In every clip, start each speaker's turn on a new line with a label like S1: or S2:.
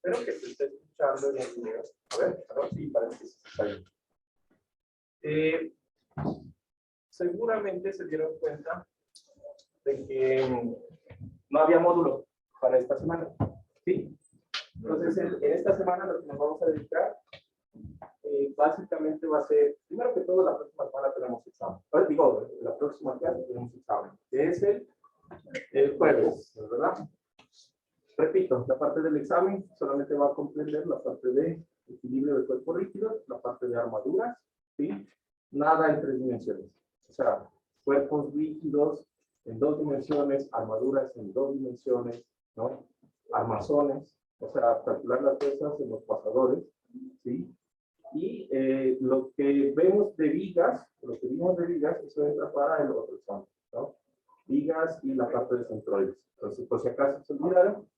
S1: Espero que se esté escuchando en el video. A ver, sí, parece que se está viendo. Seguramente se dieron cuenta de que no había módulo para esta semana. ¿Sí? Entonces, en esta semana lo que nos vamos a dedicar básicamente va a ser, primero que todo, la próxima semana tenemos examen. Digo, la próxima clase tenemos examen, que es el jueves, ¿verdad? Repito, la parte del examen solamente va a comprender la parte de equilibrio de cuerpo rígido, la parte de armaduras, ¿sí? Nada en 3 dimensiones. O sea, cuerpos rígidos en 2 dimensiones, armaduras en 2 dimensiones, ¿no? Armazones, o sea, calcular las fuerzas en los pasadores, ¿sí? Y lo que vemos de vigas, eso entra para el otro examen, ¿no? Vigas y la parte de centroides. Entonces, por si acaso se olvidaron,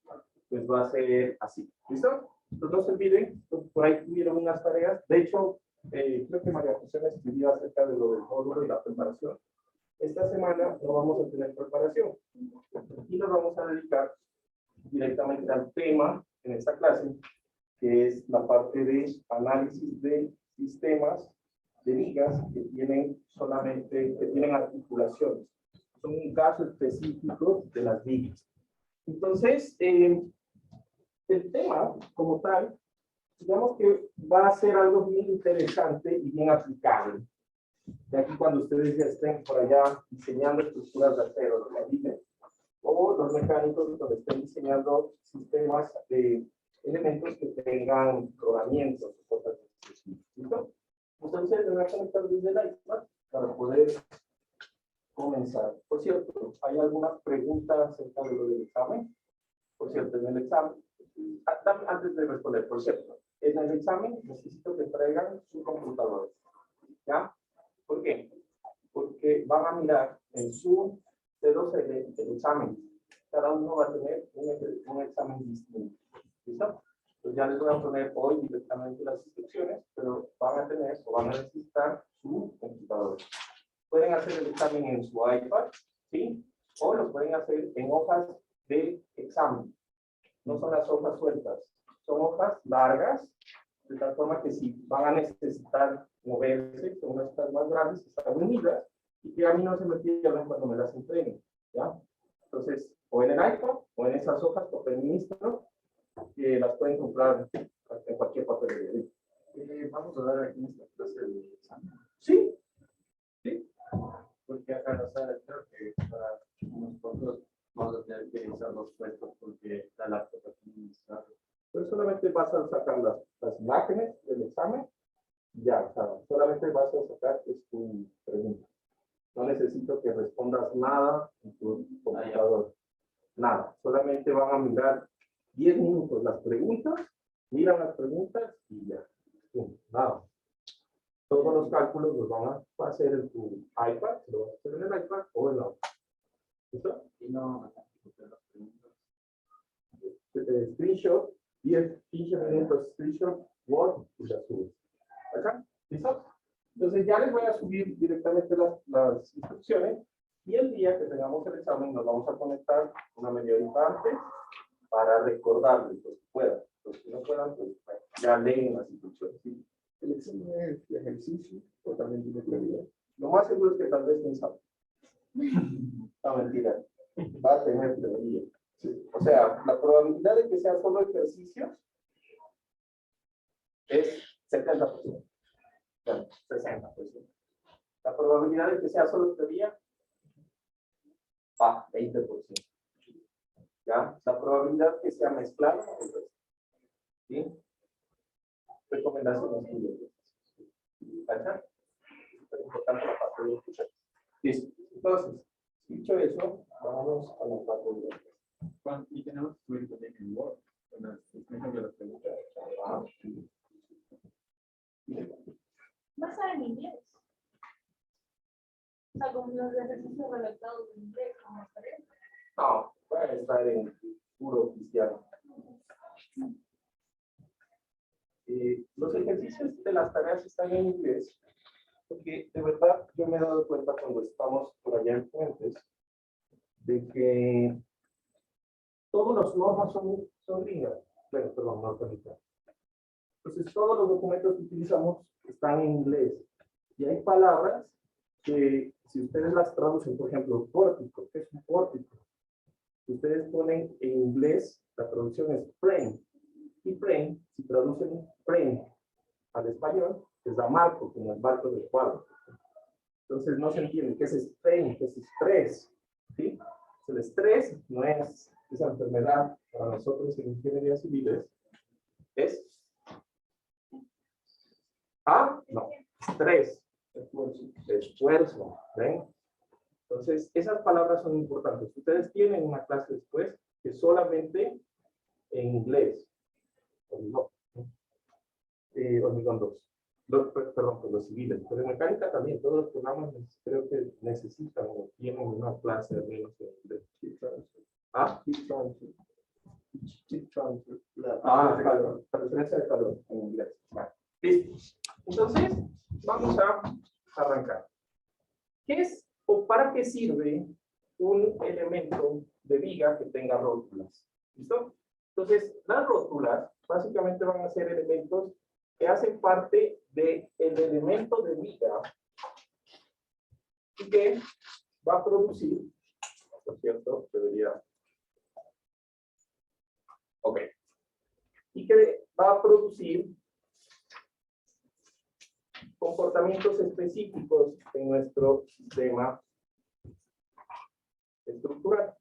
S1: pues va a ser así. ¿Listo? Entonces, no se olviden, por ahí tuvieron unas tareas. De hecho, creo que María José me escribió acerca de lo del módulo y la preparación. Esta semana no vamos a tener preparación. Y nos vamos a dedicar directamente al tema en esta clase, que es la parte de análisis de sistemas de vigas que tienen articulaciones. Son un caso específico de las vigas. Entonces, el tema como tal, digamos que va a ser algo bien interesante y bien aplicable. De aquí cuando ustedes ya estén por allá diseñando estructuras de acero, los ladrillos, o los mecánicos cuando estén diseñando sistemas de elementos que tengan rodamientos o cosas así. ¿Listo? Entonces, me voy a conectar desde el iPad para poder comenzar. Por cierto, ¿hay alguna pregunta acerca de lo del examen? Por cierto, en el examen, antes de responder, por cierto, en el examen necesito que traigan su computador. ¿Ya? ¿Por qué? Porque van a mirar en su T2L el examen. Cada uno va a tener un examen distinto. ¿Listo? Pues ya les voy a poner hoy directamente las instrucciones, pero van a tener o van a necesitar su computador. Pueden hacer el examen en su iPad, ¿sí? O lo pueden hacer en hojas de examen. No son las hojas sueltas, son hojas largas, de tal forma que si van a necesitar moverse, son unas hojas más grandes, que están unidas, y que a mí no se me pierdan cuando me las entreguen, ¿ya? Entonces, o en el iPad, o en esas hojas papel ministro, que las pueden comprar en cualquier papelería.
S2: Vamos a dar aquí en esta clase del examen.
S1: Sí, sí.
S2: Porque acá no sabe, creo que para unos pocos vamos a tener que usar los puestos porque la laptop aquí no está.
S1: Pero solamente vas a sacar las imágenes del examen, ya, o sea, solamente vas a sacar tu pregunta. No necesito que respondas nada en tu computador. Nada, solamente van a mirar 10 minutos las preguntas, miran las preguntas y ya. Nada. Todos los cálculos los van a hacer en tu iPad, lo vas a hacer en el iPad o en la otra. ¿Listo?
S2: Y no, las preguntas.
S1: Screenshot, 15 minutos screenshot, Word y las subes. ¿Acá? ¿Listo? Entonces ya les voy a subir directamente las instrucciones y el día que tengamos el examen nos vamos a conectar una media horita antes para recordarles los que puedan. Los que no puedan, pues ya leen las instrucciones. ¿Sí? El examen es de ejercicio o también tiene prioridad. Lo más seguro es que tal vez no sabe. No, mentira. Va a tener prioridad. Sí. O sea, la probabilidad de que sea solo ejercicio es 70%. Bueno, 60%. La probabilidad de que sea solo teoría va 20%. ¿Ya? La probabilidad que sea mezclado, ¿sí? Recomendaciones tuyas. ¿Cacha? Es importante la parte de escuchar. Listo. Entonces, dicho eso, vamos a la parte de
S2: Y tenemos que subir también en Word, con las explicaciones de las preguntas.
S3: Va a estar en inglés. O sea, como los ejercicios redactados en inglés, como estaría.
S1: No, va a estar en puro cristiano. Los ejercicios de las tareas están en inglés, porque de verdad yo me he dado cuenta cuando estamos por allá en Fuentes, de que todos los normas son líneas. bueno, perdón, norteamericano. Entonces, todos los documentos que utilizamos están en inglés. Y hay palabras que, si ustedes las traducen, por ejemplo, pórtico, ¿qué es un pórtico? Si ustedes ponen en inglés, la traducción es frame. Y frame, si traducen frame al español, les da marco, como el marco del cuadro. Entonces, no se entiende qué es strain, qué es estrés. ¿Sí? El estrés no es esa enfermedad para nosotros en ingeniería civiles. Es no, estrés, esfuerzo, ¿ven? Entonces, esas palabras son importantes. Ustedes tienen una clase después que solamente en inglés, hormigón 2. Perdón, pues los civiles, pero en mecánica también, todos los programas creo que necesitan o tienen una clase al menos en inglés. Heat transfer. Heat transfer. Transferencia de calor en inglés. Listo. Entonces, vamos a arrancar. ¿Qué es o para qué sirve un elemento de viga que tenga rótulas? ¿Listo? Entonces, las rótulas básicamente van a ser elementos que hacen parte del elemento de viga y que va a producir, por cierto, debería, ok, y que va a producir comportamientos específicos en nuestro sistema estructural.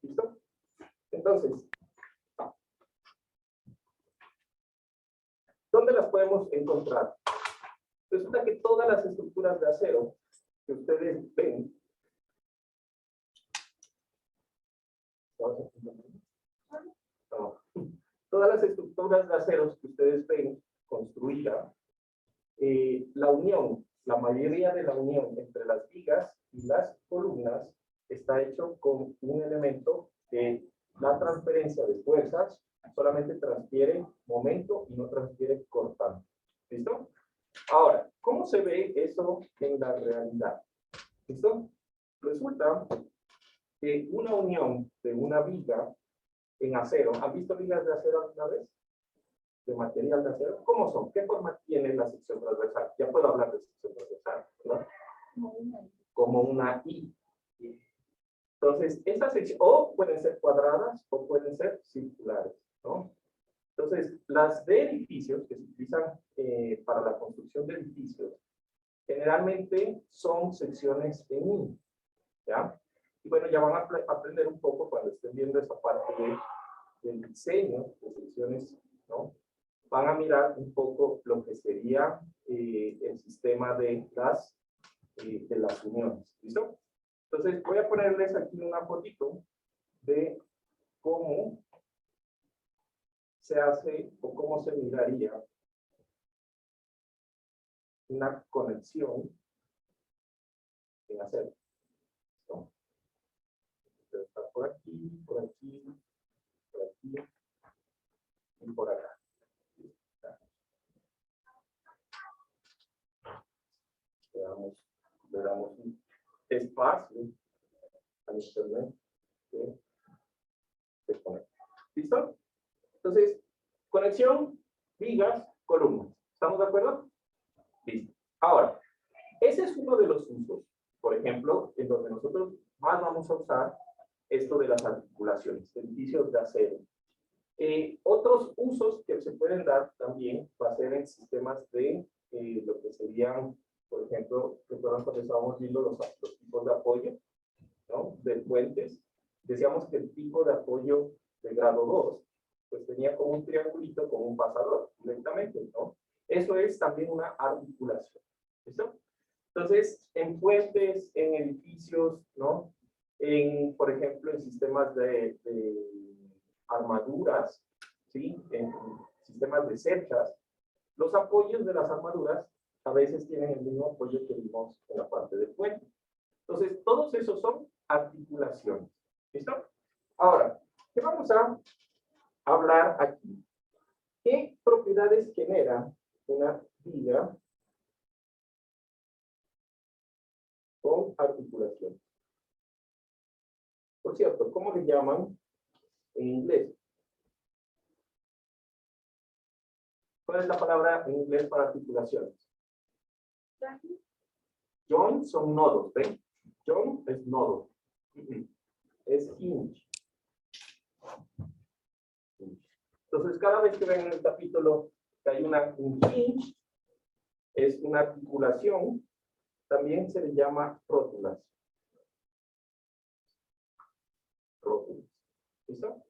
S1: ¿Listo? Entonces, ¿dónde las podemos encontrar? Resulta que todas las estructuras de acero que ustedes ven, todas las estructuras de acero que ustedes ven construidas, la unión, la mayoría de la unión entre las vigas y las columnas está hecho con un elemento que la transferencia de fuerzas solamente transfiere momento y no transfiere cortante. ¿Listo? Ahora, ¿cómo se ve eso en la realidad? ¿Listo? Resulta que una unión de una viga en acero, ¿han visto vigas de acero alguna vez? De material de acero, ¿cómo son? ¿Qué forma tiene la sección transversal? Ya puedo hablar de sección transversal, ¿verdad? Como una I. Entonces, esta sección, o pueden ser cuadradas o pueden ser circulares, ¿no? Entonces, las de edificios que se utilizan para la construcción de edificios, generalmente son secciones en I, ¿ya? Y bueno, ya van a aprender un poco cuando estén viendo esa parte del diseño de secciones, ¿no? Van a mirar un poco lo que sería el sistema de las uniones, ¿listo? Entonces, voy a ponerles aquí una fotito de cómo se hace o cómo se miraría una conexión en acero. ¿No? Entonces, está por aquí, por aquí, por aquí y por acá. Le damos un espacio al internet que se conecta. ¿Listo? Entonces, conexión, vigas, columnas. ¿Estamos de acuerdo? Listo. Ahora, ese es uno de los usos, por ejemplo, en donde nosotros más vamos a usar esto de las articulaciones, edificios de acero. Otros usos que se pueden dar también va a ser en sistemas de lo que serían, por ejemplo, recuerdan cuando estábamos viendo los tipos de apoyo, ¿no? De puentes. Decíamos que el tipo de apoyo de grado 2, pues tenía como un triangulito, como un pasador, directamente, ¿no? Eso es también una articulación. ¿Listo? Entonces, en puentes, en edificios, ¿no? Por ejemplo, en sistemas de armaduras, ¿sí? En sistemas de cercas, los apoyos de las armaduras a veces tienen el mismo apoyo que vimos en la parte del puente. Entonces, todos esos son articulaciones. ¿Listo? Ahora, ¿qué vamos a hablar aquí? ¿Qué propiedades genera una viga con articulación? Por cierto, ¿cómo le llaman en inglés? ¿Cuál es la palabra en inglés para articulaciones? Joint son nodos, ¿ven? Joint es nodo. Es hinge. Entonces, cada vez que ven en el capítulo que hay un hinge, es una articulación, también se le llama rótulas. Rótulas. ¿Listo?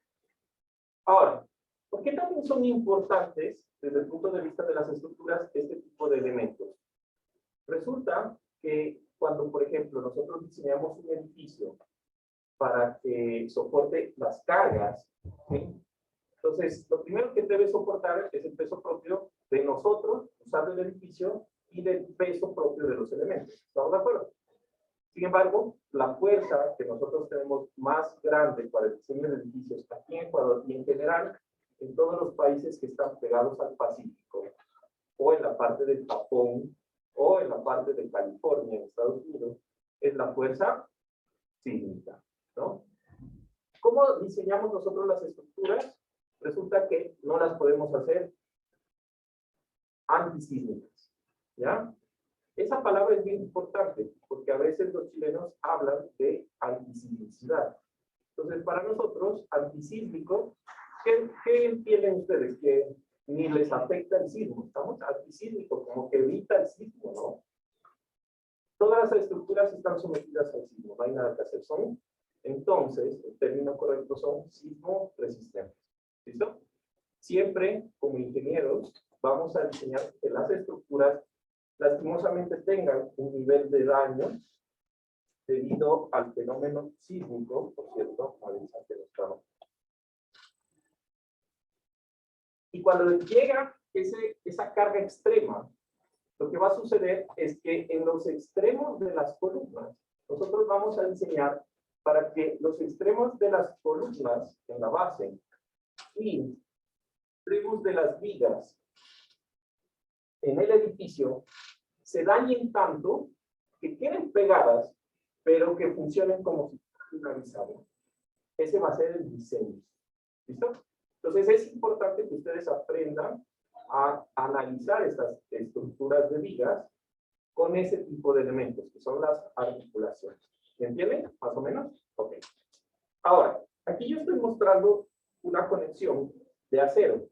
S1: Ahora, ¿por qué también son importantes desde el punto de vista de las estructuras este tipo de elementos? Resulta que cuando, por ejemplo, nosotros diseñamos un edificio para que soporte las cargas, ¿sí? Entonces, lo primero que debe soportar es el peso propio de nosotros, usando el edificio, y del peso propio de los elementos. ¿Estamos de acuerdo? Sin embargo, la fuerza que nosotros tenemos más grande para el diseño de edificios aquí en Ecuador y en general en todos los países que están pegados al Pacífico, o en la parte del Japón, o en la parte de California, en Estados Unidos, es la fuerza sísmica, ¿no? ¿Cómo diseñamos nosotros las estructuras? Resulta que no las podemos hacer antisísmicas, ¿ya? Esa palabra es bien importante, porque a veces los chilenos hablan de antisismicidad. Entonces, para nosotros, antisísmico, ¿qué entienden ustedes? Que ni les afecta el sismo. Estamos antisísmicos, como que evita el sismo, ¿no? Todas las estructuras están sometidas al sismo, no hay nada que hacer. Entonces, el término correcto son sismo resistentes. ¿Listo? Siempre, como ingenieros, vamos a diseñar que las estructuras lastimosamente tengan un nivel de daño debido al fenómeno sísmico, por cierto, y cuando llega esa carga extrema, lo que va a suceder es que en los extremos de las columnas, nosotros vamos a diseñar para que los extremos de las columnas en la base y extremos de las vigas en el edificio se dañen tanto que queden pegadas, pero que funcionen como si fuera finalizado. Ese va a ser el diseño. ¿Listo? Entonces es importante que ustedes aprendan a analizar estas estructuras de vigas con ese tipo de elementos, que son las articulaciones. ¿Me entienden? ¿Más o menos? Ok. Ahora, aquí yo estoy mostrando una conexión de acero.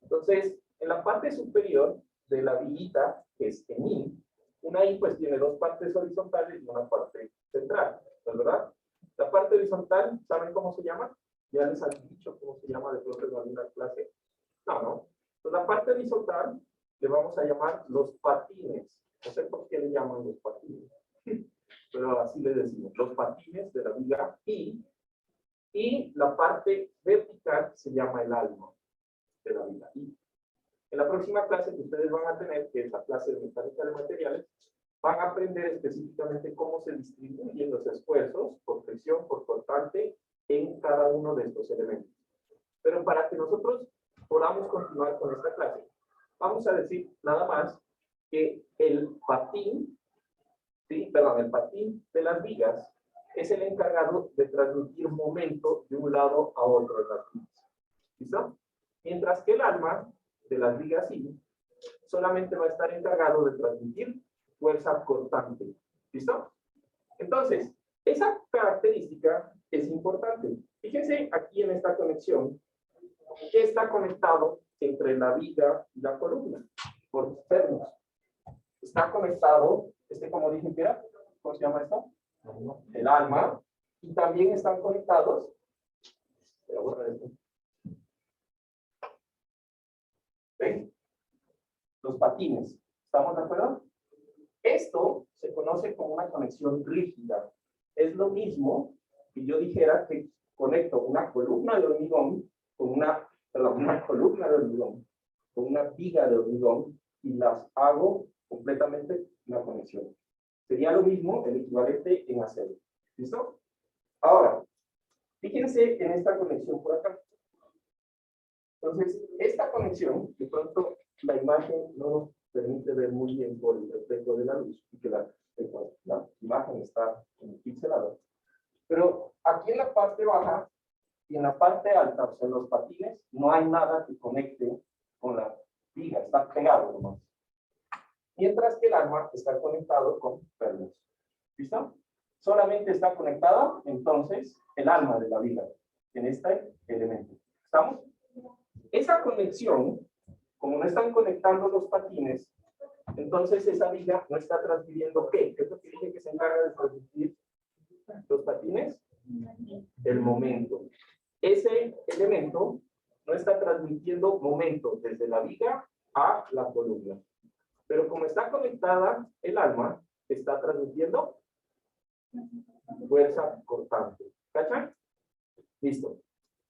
S1: Entonces, en la parte superior de la viguita, que es en I, una I pues tiene dos partes horizontales y una parte central, ¿verdad? La parte horizontal, ¿saben cómo se llama? Ya les han dicho cómo se llama de pronto en alguna clase. No. Entonces, la parte horizontal le vamos a llamar los patines. No sé por qué le llaman los patines, pero así le decimos, los patines de la viga y la parte vertical se llama el alma de la viga I. En la próxima clase que ustedes van a tener, que es la clase de mecánica de materiales, van a aprender específicamente cómo se distribuyen los esfuerzos por presión, por cortante, en cada uno de estos elementos. Pero para que nosotros podamos continuar con esta clase, vamos a decir nada más que el patín de las vigas es el encargado de transmitir momento de un lado a otro en las vigas. ¿Listo? Mientras que el alma de las vigas I solamente va a estar encargado de transmitir fuerza cortante. ¿Listo? Entonces, esa característica es importante. Fíjense aquí en esta conexión que está conectado entre la viga y la columna por externos. Está conectado, como dije que era, ¿cómo se llama esto? El alma, y también están conectados, ¿ven? Los patines. ¿Estamos de acuerdo? Esto se conoce como una conexión rígida. Es lo mismo que yo dijera que conecto una columna de hormigón con una columna de hormigón con una viga de hormigón y las hago completamente una conexión. Sería lo mismo, el equivalente en acero. ¿Listo? Ahora, fíjense en esta conexión por acá. Entonces, esta conexión, de pronto la imagen no nos permite ver muy bien por el reflejo de la luz y que la imagen está pixelada. Pero aquí en la parte baja y en la parte alta, o sea, en los patines, no hay nada que conecte con la viga, está pegado nomás. Mientras que el alma está conectado con perlas. ¿Listo? Solamente está conectada, entonces, el alma de la viga en este elemento. ¿Estamos? Esa conexión, como no están conectando los patines, entonces esa viga no está transmitiendo ¿qué? ¿Qué es lo que dije que se encarga de transmitir los patines? El momento. Ese elemento no está transmitiendo momento desde la viga a la columna. Pero como está conectada el alma, está transmitiendo fuerza cortante. ¿Cachan? Listo.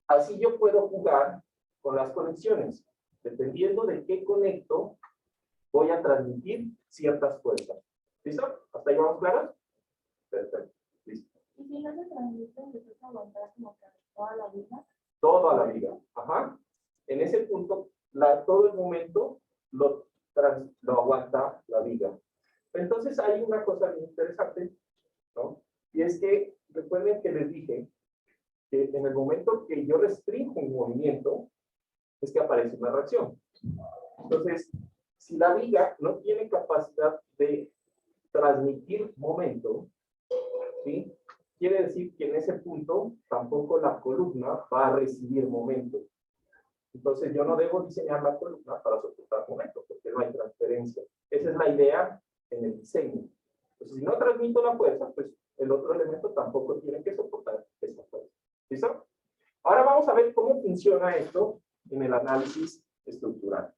S1: Así yo puedo jugar con las conexiones. Dependiendo de qué conecto, voy a transmitir ciertas fuerzas. ¿Listo? ¿Hasta ahí vamos claros? Perfecto. Listo.
S3: Y si no se transmite, entonces aguantar como que toda la vida.
S1: Toda la viga. Ajá. En ese punto, todo el momento lo aguanta la viga. Entonces hay una cosa bien interesante, ¿no? Y es que, recuerden que les dije que en el momento que yo restringo un movimiento, es que aparece una reacción. Entonces, si la viga no tiene capacidad de transmitir momento, ¿sí? Quiere decir que en ese punto tampoco la columna va a recibir momento. Entonces yo no debo diseñar la columna para soportar momento, porque no hay transferencia. Esa es la idea en el diseño. Entonces si no transmito la fuerza, pues el otro elemento tampoco tiene que soportar esa fuerza. ¿Listo? Ahora vamos a ver cómo funciona esto en el análisis estructural.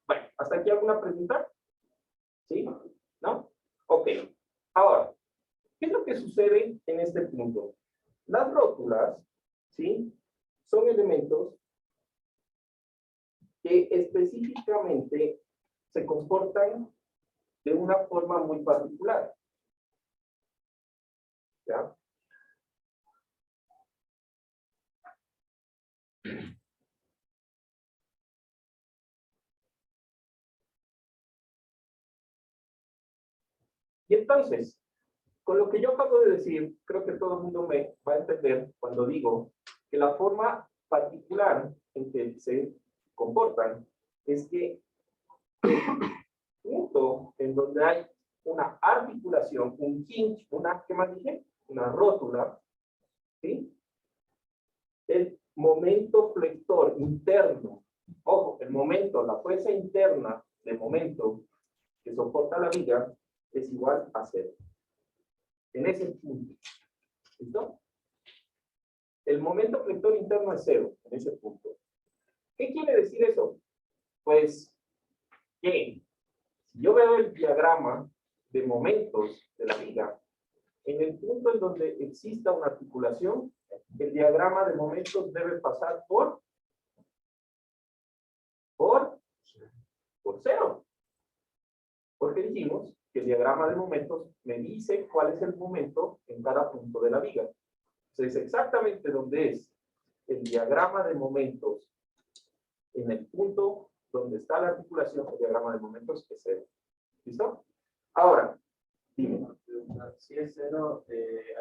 S1: Bueno, ¿hasta aquí alguna pregunta? ¿Sí? ¿No? Ok. Ahora, ¿qué es lo que sucede en este punto? Las rótulas, ¿sí? Son elementos que específicamente se comportan de una forma muy particular. ¿Ya? Y entonces, con lo que yo acabo de decir, creo que todo el mundo me va a entender cuando digo que la forma particular en que se comportan es que el punto en donde hay una articulación, un hinge, ¿qué más dije? Una rótula, ¿sí? El momento flector interno, ojo, el momento, la fuerza interna de momento que soporta la viga es igual a 0. En ese punto. ¿Listo? El momento flector interno es 0 en ese punto. ¿Qué quiere decir eso? Pues que si yo veo el diagrama de momentos de la viga, en el punto en donde exista una articulación, el diagrama de momentos debe pasar por 0. Porque dijimos que el diagrama de momentos me dice cuál es el momento en cada punto de la viga. Entonces, exactamente donde es el diagrama de momentos en el punto donde está la articulación, el diagrama de momentos es 0. ¿Listo? Ahora, dime.
S2: Si es 0,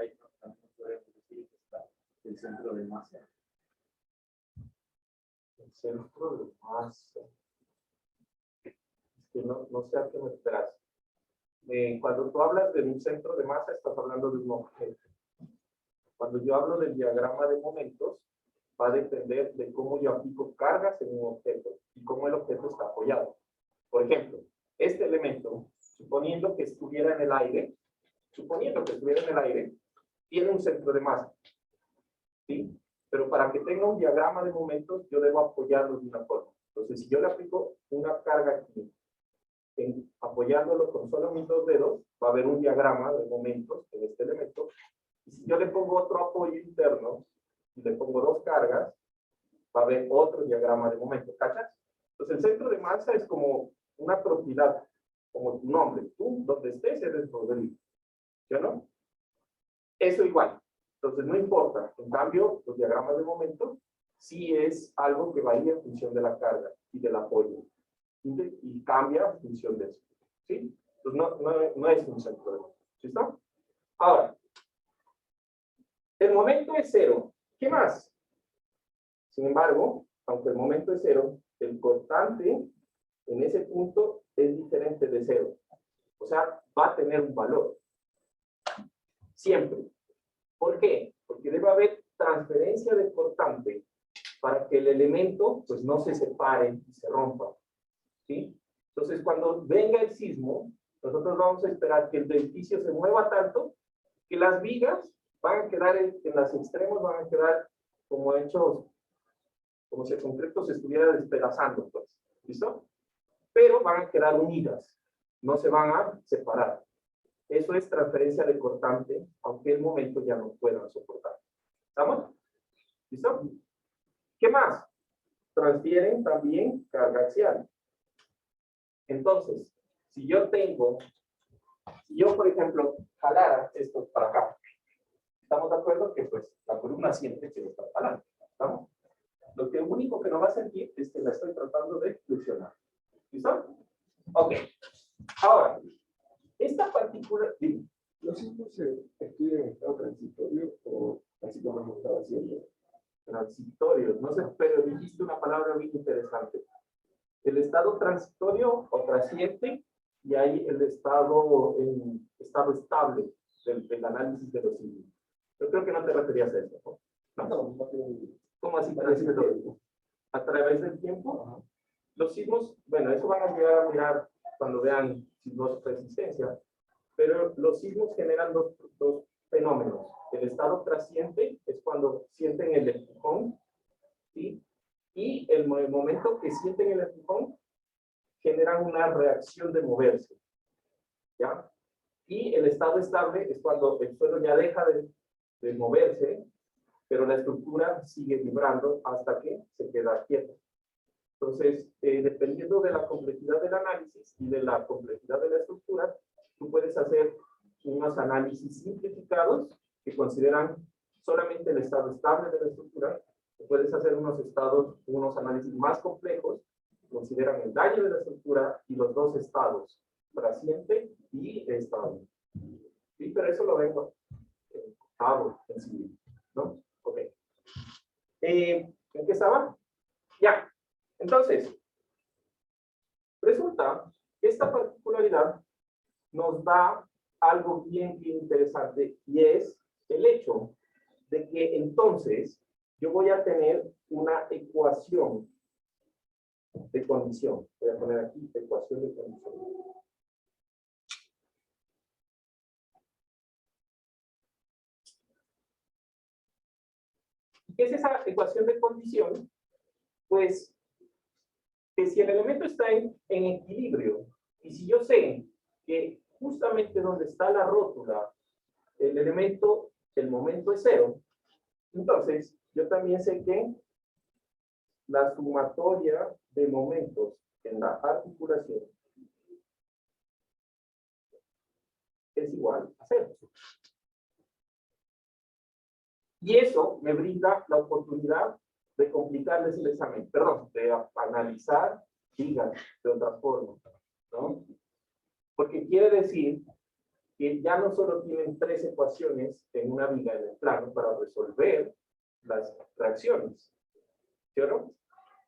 S2: ahí también podemos decir que está el centro de masa.
S1: El centro de masa. Es que no sé a qué me esperas. Cuando tú hablas de un centro de masa, estás hablando de un objeto. Cuando yo hablo del diagrama de momentos, va a depender de cómo yo aplico cargas en un objeto y cómo el objeto está apoyado. Por ejemplo, este elemento, suponiendo que estuviera en el aire, tiene un centro de masa. ¿Sí? Pero para que tenga un diagrama de momentos, yo debo apoyarlo de una forma. Entonces, si yo le aplico una carga aquí, apoyándolo con solo mis 2 dedos, va a haber un diagrama de momentos en este elemento. Y si yo le pongo otro apoyo interno, y le pongo 2 cargas, va a haber otro diagrama de momentos. ¿Cachas? Entonces, el centro de masa es como una propiedad, como tu nombre. Tú, donde estés, eres Rodrigo. ¿Sí o no? Eso igual. Entonces, no importa. En cambio, los diagramas de momentos sí es algo que varía en función de la carga y del apoyo. Y cambia en función de eso. ¿Sí? Entonces, no es un centro de momentos. ¿Listo? Ahora, el momento es 0. ¿Qué más? Sin embargo, aunque el momento es 0, el cortante en ese punto es diferente de 0. O sea, va a tener un valor. Siempre. ¿Por qué? Porque debe haber transferencia de cortante para que el elemento pues no se separe y se rompa. ¿Sí? Entonces, cuando venga el sismo, nosotros vamos a esperar que el edificio se mueva tanto que las vigas van a quedar en los extremos, van a quedar como hechos, como si el concreto se estuviera despedazando, pues. ¿Listo? Pero van a quedar unidas, no se van a separar. Eso es transferencia de cortante, aunque el momento ya no puedan soportar. ¿Estamos? ¿Listo? ¿Qué más? Transfieren también carga axial. Entonces, si yo, por ejemplo, jalara esto para acá, estamos de acuerdo que pues la columna siente que lo está jalando. ¿Estamos? Lo único que no va a sentir es que la estoy tratando de flexionar. ¿Listo? Ok. Ahora, esta particular...
S4: ¿Los sismos se estudian en estado transitorio o así como hemos estado haciendo?
S1: Transitorios, no sé, pero dijiste una palabra muy interesante. El estado transitorio o trasciente, y hay el estado estable del análisis de los sismos. Yo creo que no te referías a eso, ¿no?
S4: No,
S1: ¿Cómo así transitorio? A través del tiempo.
S4: Ajá.
S1: Los sismos, bueno, eso van a llegar a mirar cuando vean sismos de resistencia, pero los sismos generan dos fenómenos. El estado trasciente es cuando sienten el empujón, ¿sí? Y el momento que sienten el empujón, generan una reacción de moverse, ¿ya? Y el estado estable es cuando el suelo ya deja de moverse, pero la estructura sigue vibrando hasta que se queda quieta. Entonces, dependiendo de la complejidad del análisis y de la complejidad de la estructura, tú puedes hacer unos análisis simplificados que consideran solamente el estado estable de la estructura. Puedes hacer unos análisis más complejos que consideran el daño de la estructura y los dos estados, trasciente y estable. Sí, pero eso lo vengo en sí, ¿no? Ok. ¿En qué estaba? Ya. Entonces, resulta que esta particularidad nos da algo bien interesante, y es el hecho de que entonces yo voy a tener una ecuación de condición. Voy a poner aquí ecuación de condición. ¿Qué es esa ecuación de condición? Pues que si el elemento está en equilibrio, y si yo sé que justamente donde está la rótula, el momento es 0, entonces yo también sé que la sumatoria de momentos en la articulación es igual a 0. Y eso me brinda la oportunidad de complicarles el examen, perdón, de analizar, digan, de otra forma, ¿no? Porque quiere decir que ya no solo tienen 3 ecuaciones en una viga en el plano para resolver las reacciones, ¿sí o no?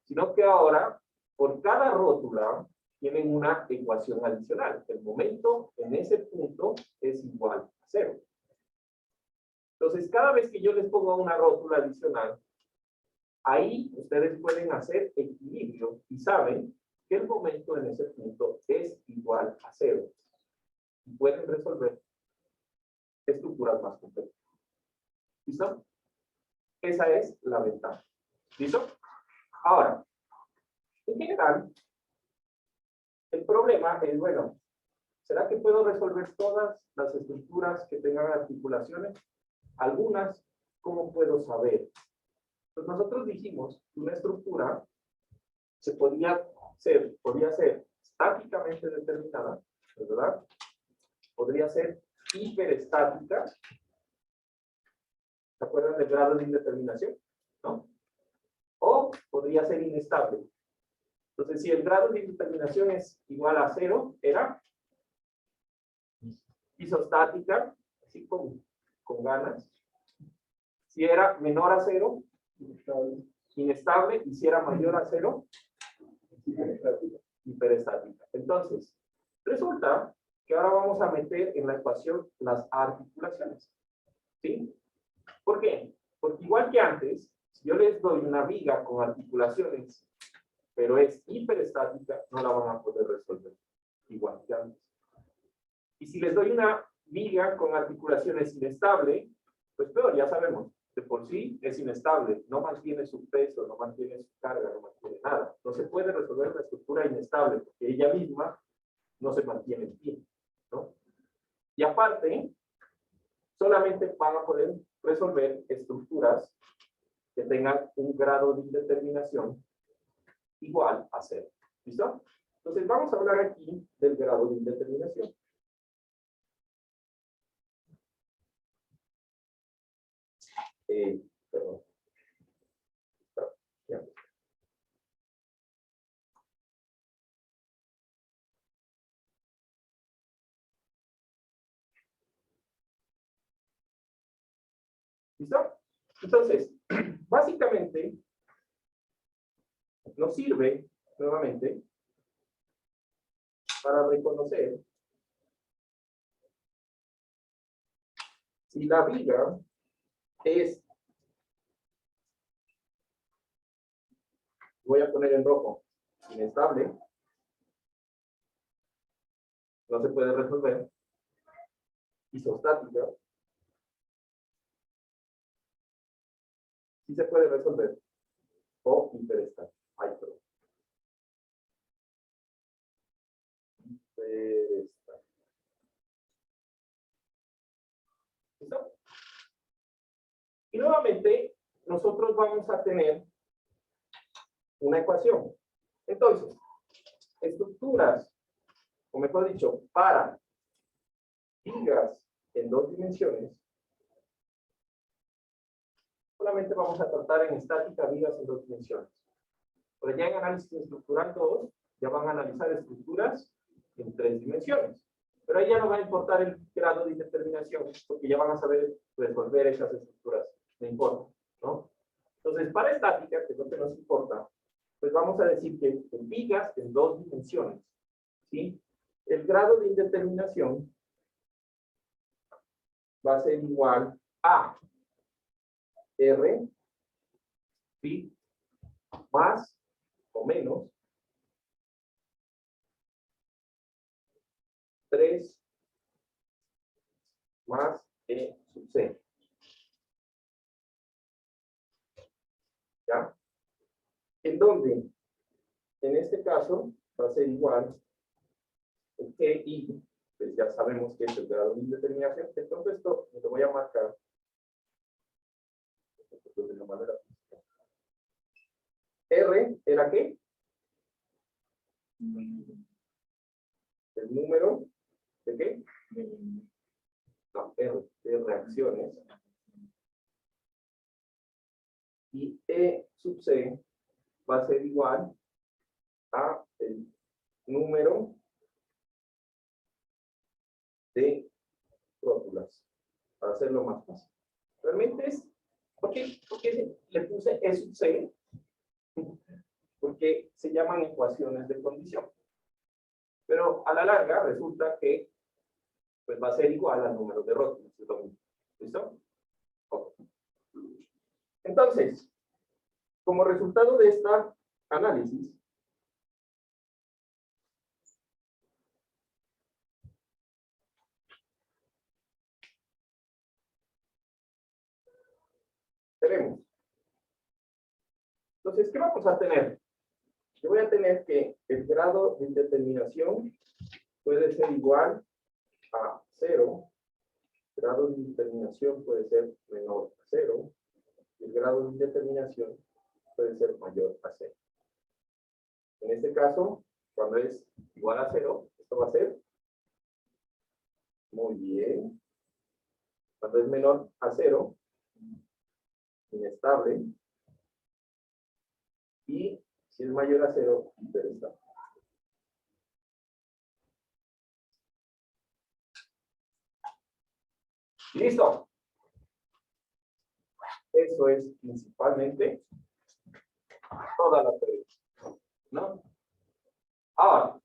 S1: Sino que ahora, por cada rótula, tienen una ecuación adicional. El momento en ese punto es igual a 0. Entonces, cada vez que yo les pongo una rótula adicional, ahí ustedes pueden hacer equilibrio y saben que el momento en ese punto es igual a 0. Y pueden resolver estructuras más complejas. ¿Listo? Esa es la ventaja. ¿Listo? Ahora, en general, el problema es, bueno, ¿será que puedo resolver todas las estructuras que tengan articulaciones? Algunas, ¿cómo puedo saber? Pues nosotros dijimos que una estructura podía ser estáticamente determinada, ¿verdad? Podría ser hiperestática. ¿Se acuerdan del grado de indeterminación? ¿No? O podría ser inestable. Entonces, si el grado de indeterminación es igual a 0, era isostática, así con ganas. Si era menor a 0, inestable, y si era mayor a 0, hiperestática. Entonces, resulta que ahora vamos a meter en la ecuación las articulaciones. ¿Sí? ¿Por qué? Porque igual que antes, si yo les doy una viga con articulaciones, pero es hiperestática, no la van a poder resolver igual que antes. Y si les doy una viga con articulaciones inestable, pues peor, ya sabemos, de por sí es inestable, no mantiene su peso, no mantiene su carga, no mantiene nada. No se puede resolver una estructura inestable, porque ella misma no se mantiene en pie, ¿no? Y aparte, solamente van a poder resolver estructuras que tengan un grado de indeterminación igual a 0. ¿Listo? Entonces vamos a hablar aquí del grado de indeterminación. Perdón. Ya. ¿Listo? Entonces, básicamente, nos sirve, nuevamente, para reconocer si la viga es, voy a poner en rojo, inestable, no se puede resolver, isostática, sí se puede resolver, o hiperestática. Ay, perdón. Hiperestática. ¿Listo? Y nuevamente, nosotros vamos a tener una ecuación. Entonces, estructuras, o mejor dicho, para vigas en 2 dimensiones, solamente vamos a tratar en estática vigas en 2 dimensiones. Pero ya en análisis estructural 2, ya van a analizar estructuras en 3 dimensiones. Pero ahí ya no va a importar el grado de indeterminación, porque ya van a saber resolver esas estructuras. No importa, ¿no? Entonces, para estática, que es lo que nos importa, pues vamos a decir que en vigas en 2 dimensiones, ¿sí? El grado de indeterminación va a ser igual a R, ¿sí? Más o menos 3 más E sub C. ¿Ya? En donde, en este caso, va a ser igual que I, pues ya sabemos que es el grado de indeterminación. Entonces, esto lo voy a marcar de la manera. R era ¿qué? El número de ¿qué? No, R de reacciones. Y E sub C va a ser igual a el número de rótulas, para hacerlo más fácil. Realmente es, ¿por qué le puse E sub C? Porque se llaman ecuaciones de condición. Pero a la larga resulta que pues va a ser igual al número de rótulas. ¿Listo? Okay. Entonces, como resultado de este análisis, tenemos. Entonces, ¿qué vamos a tener? Yo voy a tener que el grado de indeterminación puede ser igual a 0, el grado de indeterminación puede ser menor a 0, y el grado de indeterminación puede ser mayor a 0. En este caso, cuando es igual a 0, esto va a ser muy bien. Cuando es menor a 0, inestable. Y si es mayor a 0, hiperestable. Listo. Eso es principalmente toda la teoría, ¿no? Ahora,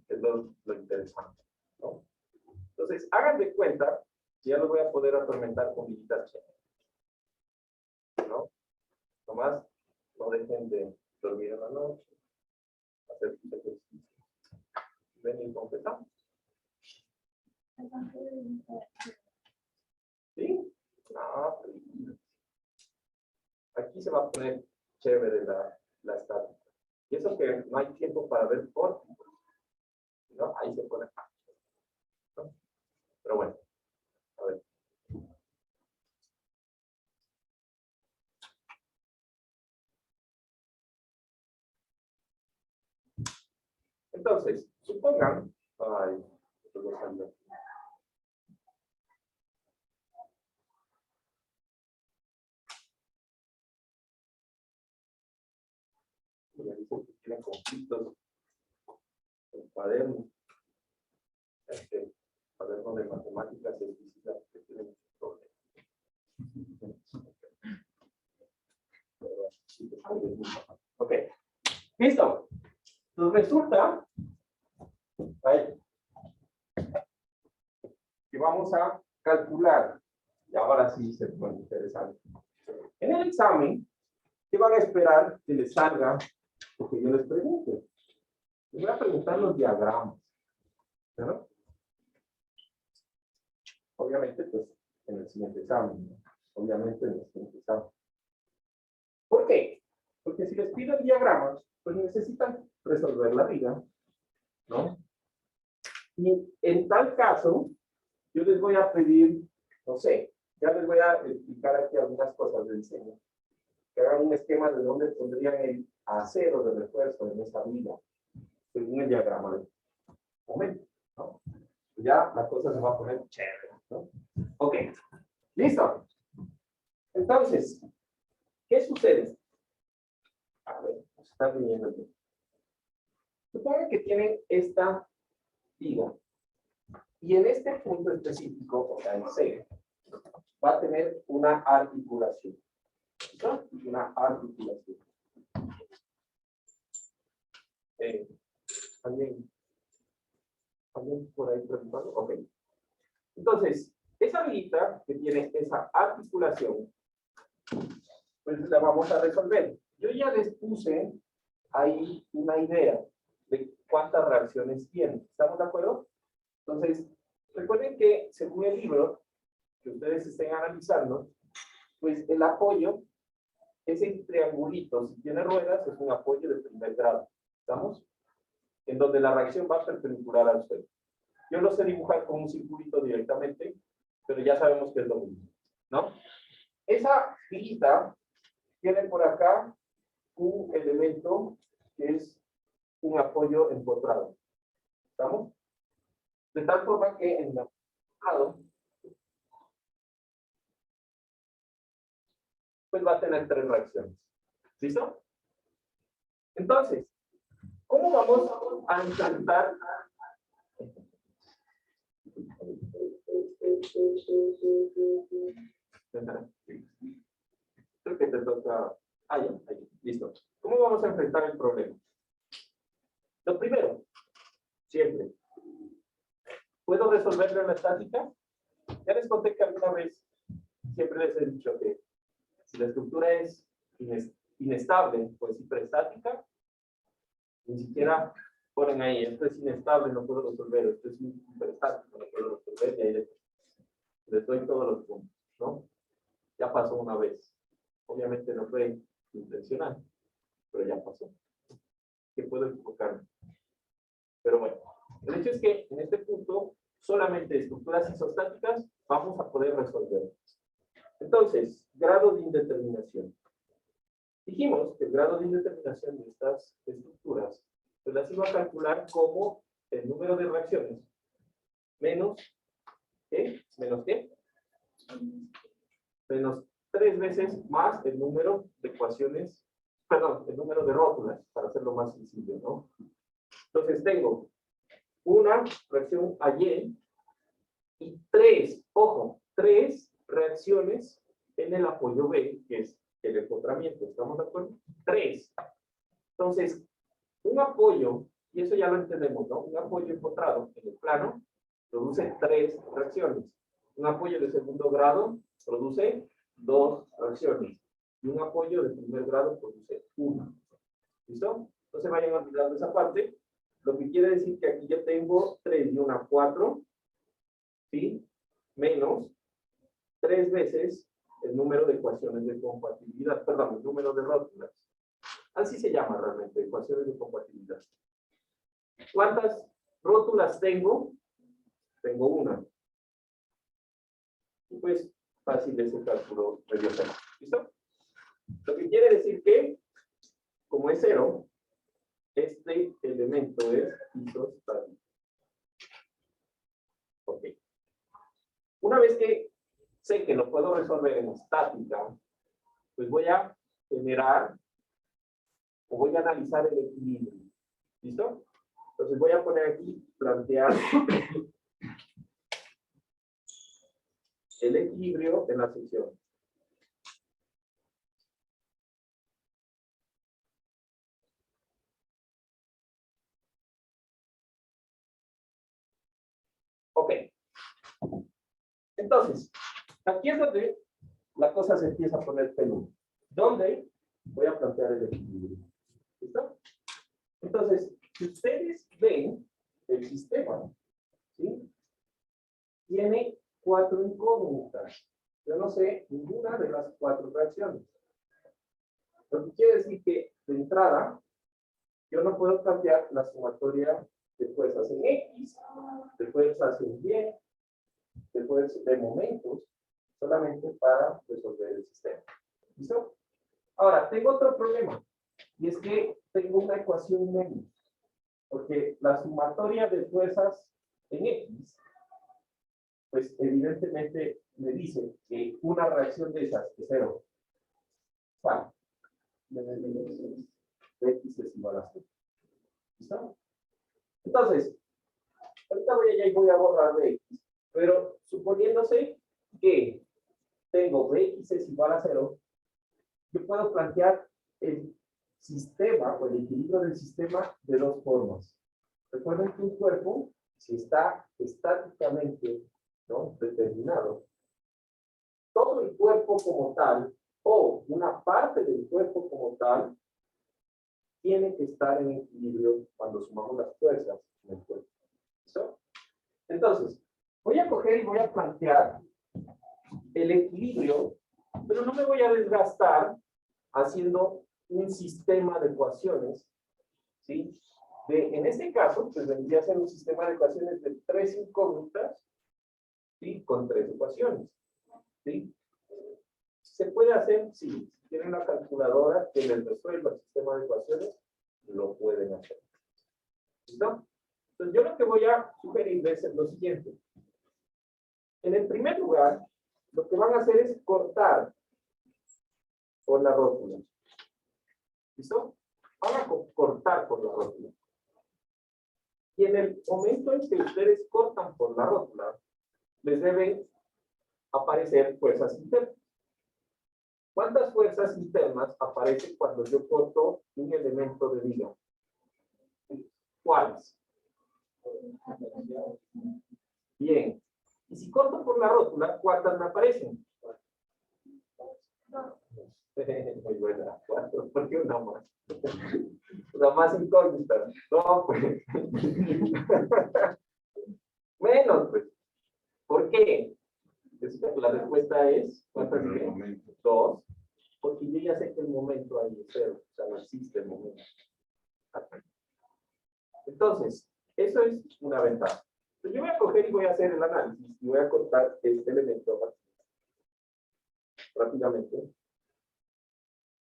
S1: es lo interesante, ¿no? Entonces, hagan de cuenta que ya los voy a poder atormentar con visitas chéveres, ¿no? Nomás no dejen de dormir en la noche, hacer sus ejercicios. Ven y confesamos. ¿Sí? No, aquí se va a poner chévere la estática. Y eso que no hay tiempo para ver por, ¿no? Ahí se pone, ¿no? Pero bueno, a ver. Entonces, supongan, ay, esto no salió. Ya dicen que tienen conflictos en cuadernos. Este cuaderno de matemáticas y física que tienen muchos problemas. Ok, listo. Entonces resulta que vamos a calcular, y ahora sí se pone interesante. En el examen, ¿qué van a esperar que les salga lo que yo les pregunte? Les voy a preguntar los diagramas, ¿no? Obviamente, pues, en el siguiente examen, ¿no? Obviamente, en el siguiente examen. ¿Por qué? Porque si les piden diagramas, pues necesitan resolver la vida, ¿no? Y en tal caso, yo les voy a pedir, no sé, ya les voy a explicar aquí algunas cosas del diseño. Que hagan un esquema de dónde pondrían el acero de refuerzo en esa viga, según el diagrama de momento, ¿no? Ya la cosa se va a poner chévere, ¿no? Ok, listo. Entonces, ¿qué sucede? A ver, está viniendo aquí. Supongan que tienen esta viga y en este punto específico, o sea, en C, va a tener una articulación. ¿No? Una articulación. También por ahí preguntando. Ok. Entonces, esa viguita que tiene esa articulación, pues la vamos a resolver. Yo ya les puse ahí una idea de cuántas reacciones tiene. ¿Estamos de acuerdo? Entonces, recuerden que según el libro que ustedes estén analizando, pues el apoyo, ese triangulito, si tiene ruedas, es un apoyo de primer grado. ¿Estamos? En donde la reacción va perpendicular al suelo. Yo lo sé dibujar con un circulito directamente, pero ya sabemos que es lo mismo, ¿no? Esa filita tiene por acá un elemento que es un apoyo empotrado. ¿Estamos? De tal forma que en el lado, pues va a tener 3 reacciones. ¿Listo? Entonces, ¿cómo vamos a intentar? Creo que te toca. Ah, ya, ahí, listo. ¿Cómo vamos a enfrentar el problema? Lo primero, siempre. ¿Puedo resolverlo en la estática? Ya les conté que alguna vez siempre les he dicho que si la estructura es inestable, pues hiperestática, ni siquiera ponen ahí, esto es inestable, no puedo resolver, esto es hiperestático, no puedo resolver, y ahí les doy todos los puntos, ¿no? Ya pasó una vez. Obviamente no fue intencional, pero ya pasó. Que puedo equivocarme. Pero bueno, el hecho es que en este punto, solamente estructuras isostáticas vamos a poder resolver. Entonces, grado de indeterminación. Dijimos que el grado de indeterminación de estas estructuras pues las iba a calcular como el número de reacciones menos ¿qué? ¿Menos qué? Menos 3 veces más el número de ecuaciones, perdón, el número de rótulas, para hacerlo más sencillo, ¿no? Entonces tengo una reacción a Y y 3, ojo, 3 reacciones en el apoyo B, que es el empotramiento. ¿Estamos de acuerdo? 3. Entonces, un apoyo ya lo entendemos, ¿no? Un apoyo encontrado en el plano produce 3 reacciones. Un apoyo de segundo grado produce 2 reacciones. Y un apoyo de primer grado produce 1. ¿Listo? No se vayan olvidando esa parte. Lo que quiere decir que aquí yo tengo 3 y una 4, ¿sí? Menos 3 veces el número de ecuaciones de compatibilidad, perdón, el número de rótulas. Así se llama realmente, ecuaciones de compatibilidad. ¿Cuántas rótulas tengo? Tengo una. Y pues, fácil ese cálculo medio cero. ¿Listo? Lo que quiere decir que, como es 0, este elemento es isostático. Ok. Una vez que sé que lo puedo resolver en estática, pues voy a generar o voy a analizar el equilibrio. ¿Listo? Entonces voy a poner aquí, plantear el equilibrio en la sección. Ok. Entonces, aquí es donde la cosa se empieza a poner peluda. ¿Dónde? Voy a plantear el equilibrio. ¿Listo? Entonces, si ustedes ven el sistema, ¿sí? Tiene 4 incógnitas. Yo no sé ninguna de las 4 reacciones. Lo que quiere decir que, de entrada, yo no puedo plantear la sumatoria de fuerzas en X, de fuerzas en Y, de momentos, solamente para resolver el sistema. ¿Listo? Ahora, tengo otro problema, y es que tengo una ecuación menos, porque la sumatoria de fuerzas en X, pues evidentemente me dice que una reacción de esas es 0. ¿Cuál? X es igual a 0. ¿Listo? Entonces, ahorita voy allá y voy a borrar de X, pero suponiéndose que tengo Bx es igual a 0, yo puedo plantear el sistema o el equilibrio del sistema de 2 formas. Recuerden que un cuerpo, si está estáticamente, ¿no?, determinado, todo el cuerpo como tal, o una parte del cuerpo como tal, tiene que estar en equilibrio cuando sumamos las fuerzas en el cuerpo. ¿Listo? Entonces, voy a coger y voy a plantear el equilibrio, pero no me voy a desgastar haciendo un sistema de ecuaciones, ¿sí? En este caso, pues vendría a ser un sistema de ecuaciones de 3 incógnitas, ¿sí? Con 3 ecuaciones, ¿sí? ¿Se puede hacer? Sí. Si tienen una calculadora que les resuelva el sistema de ecuaciones, lo pueden hacer. ¿Listo? Entonces, yo lo que voy a sugerirles es lo siguiente. En el primer lugar, lo que van a hacer es cortar por la rótula. ¿Listo? Van a cortar por la rótula. Y en el momento en que ustedes cortan por la rótula, les deben aparecer fuerzas internas. ¿Cuántas fuerzas internas aparecen cuando yo corto un elemento de viga? ¿Cuáles? Bien. Y si corto por la rótula, ¿cuántas me aparecen? Muy buena. ¿Cuántas? ¿Por qué una más? Una más incógnita. No, pues. Menos, pues. ¿Por qué? La respuesta es, ¿cuántas dije? 2. Porque yo ya sé que el momento ahí es 0. O sea, no existe el momento. Entonces, eso es una ventaja. Entonces, yo voy a coger y voy a hacer el análisis y voy a cortar este elemento rápidamente.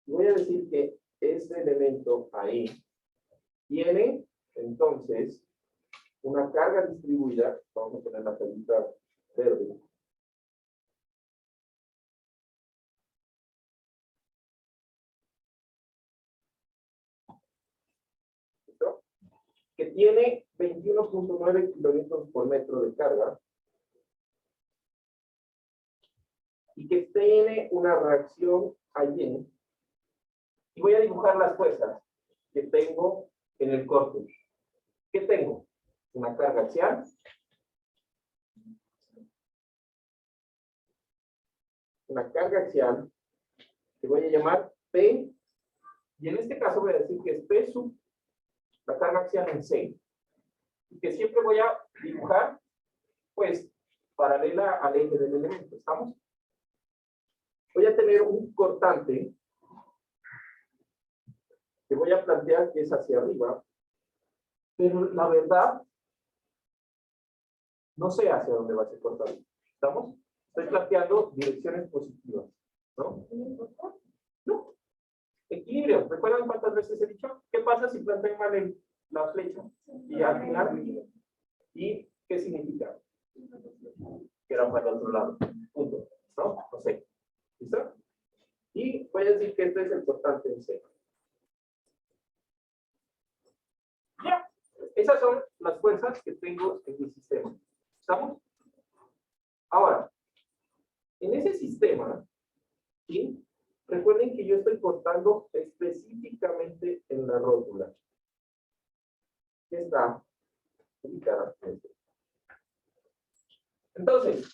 S1: Y voy a decir que este elemento ahí tiene, entonces, una carga distribuida. Vamos a poner la tablita verde. ¿Listo? Que tiene 21.9 kilonewtons por metro de carga y que tiene una reacción allí. Y voy a dibujar las fuerzas que tengo en el corte. ¿Qué tengo? Una carga axial. Una carga axial que voy a llamar P, y en este caso voy a decir que es P sub la carga axial en C, y que siempre voy a dibujar, pues, paralela al eje del elemento. ¿Estamos? Voy a tener un cortante que voy a plantear que es hacia arriba, pero la verdad, no sé hacia dónde va ese cortante. ¿Estamos? Estoy planteando direcciones positivas, ¿no? No. Equilibrio. ¿Recuerdan cuántas veces he dicho? ¿Qué pasa si planteo mal la flecha? Y al final, ¿y qué significa? Que era para el otro lado. Punto. ¿No? No sé. ¿Listo? Y voy a decir que este es el cortante en C. Ya. Esas son las fuerzas que tengo en mi sistema. ¿Estamos? Ahora, en ese sistema, ¿sí? Recuerden que yo estoy cortando específicamente en la rótula, que está ubicada en este. Entonces,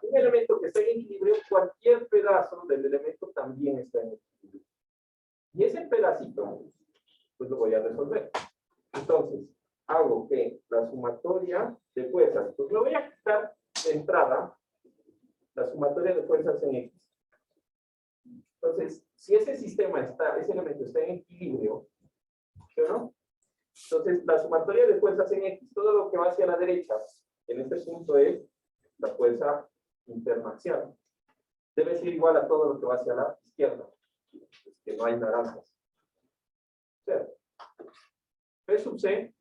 S1: un elemento que esté en equilibrio, cualquier pedazo del elemento también está en equilibrio. Y ese pedacito, pues lo voy a resolver. Entonces, hago que la sumatoria de fuerzas, pues lo voy a quitar de entrada, la sumatoria de fuerzas en X. Entonces, si ese sistema está, ese elemento está en equilibrio, ¿sí o no? Entonces, la sumatoria de fuerzas en X, todo lo que va hacia la derecha, en este punto es la fuerza interaxial. Debe ser igual a todo lo que va hacia la izquierda. Es que no hay naranjas. Cero. P sub C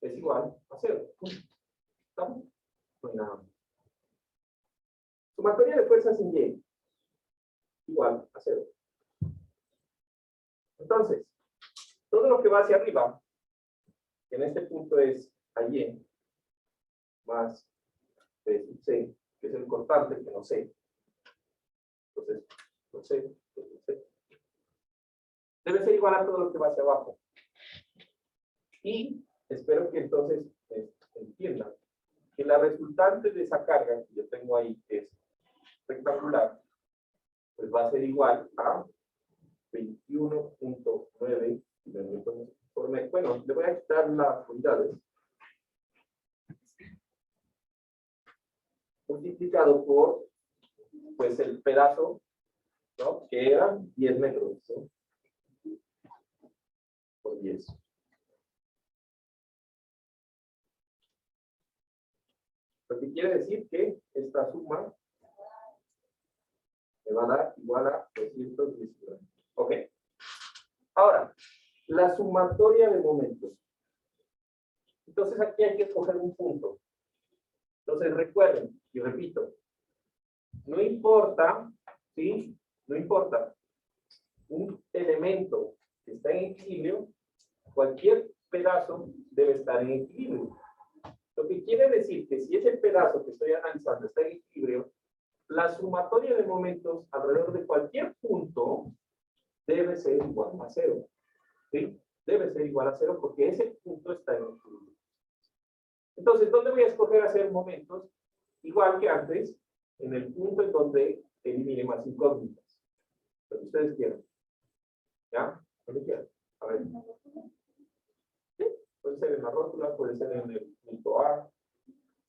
S1: es igual a 0. ¿Estamos? No hay nada más. Sumatoria de fuerzas en Y igual a 0. Entonces, todo lo que va hacia arriba, que en este punto es Y, más P sub C, que es el cortante, que no sé. Entonces, no sé, no sé. Debe ser igual a todo lo que va hacia abajo. Y espero que entonces entiendan que la resultante de esa carga que yo tengo ahí, que es rectangular, pues va a ser igual a 21.9 kilómetros por metro. Bueno, le voy a quitar las unidades. Multiplicado por, pues, el pedazo, ¿no? Que era 10 metros, ¿no? Por 10. Lo que quiere decir que esta suma me va a dar igual a 219. Ok. Ahora, la sumatoria de momentos. Entonces aquí hay que escoger un punto. Entonces recuerden, y repito, no importa, ¿sí? No importa. Un elemento que está en equilibrio, cualquier pedazo debe estar en equilibrio. Lo que quiere decir que si ese pedazo que estoy analizando está en equilibrio, la sumatoria de momentos alrededor de cualquier punto debe ser igual a 0. ¿Sí? Debe ser igual a 0 porque ese punto está en equilibrio. Entonces, ¿dónde voy a escoger hacer momentos? Igual que antes, en el punto en donde elimine más incógnitas. Lo que ustedes quieran. ¿Ya? ¿Dónde quieran? A ver. ¿Sí? Puede ser en la rótula, puede ser en el punto A.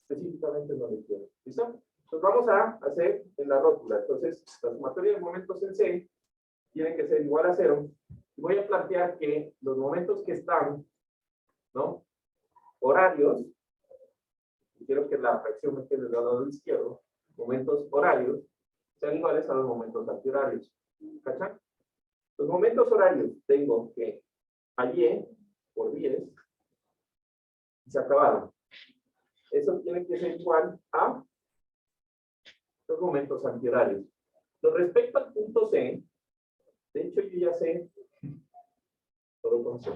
S1: Específicamente en donde quieran. ¿Listo? Entonces vamos a hacer en la rótula. Entonces, la sumatoria de momentos en C tiene que ser igual a 0. Y voy a plantear que los momentos que están, ¿no? Horarios, y quiero que la fracción me quede del lado izquierdo, momentos horarios, sean iguales a los momentos antihorarios. ¿Cachan? Los momentos horarios tengo que Y por 10 y se acabaron. Eso tiene que ser igual a los momentos antihorarios. Con respecto al punto C, de hecho yo ya sé, todo con C,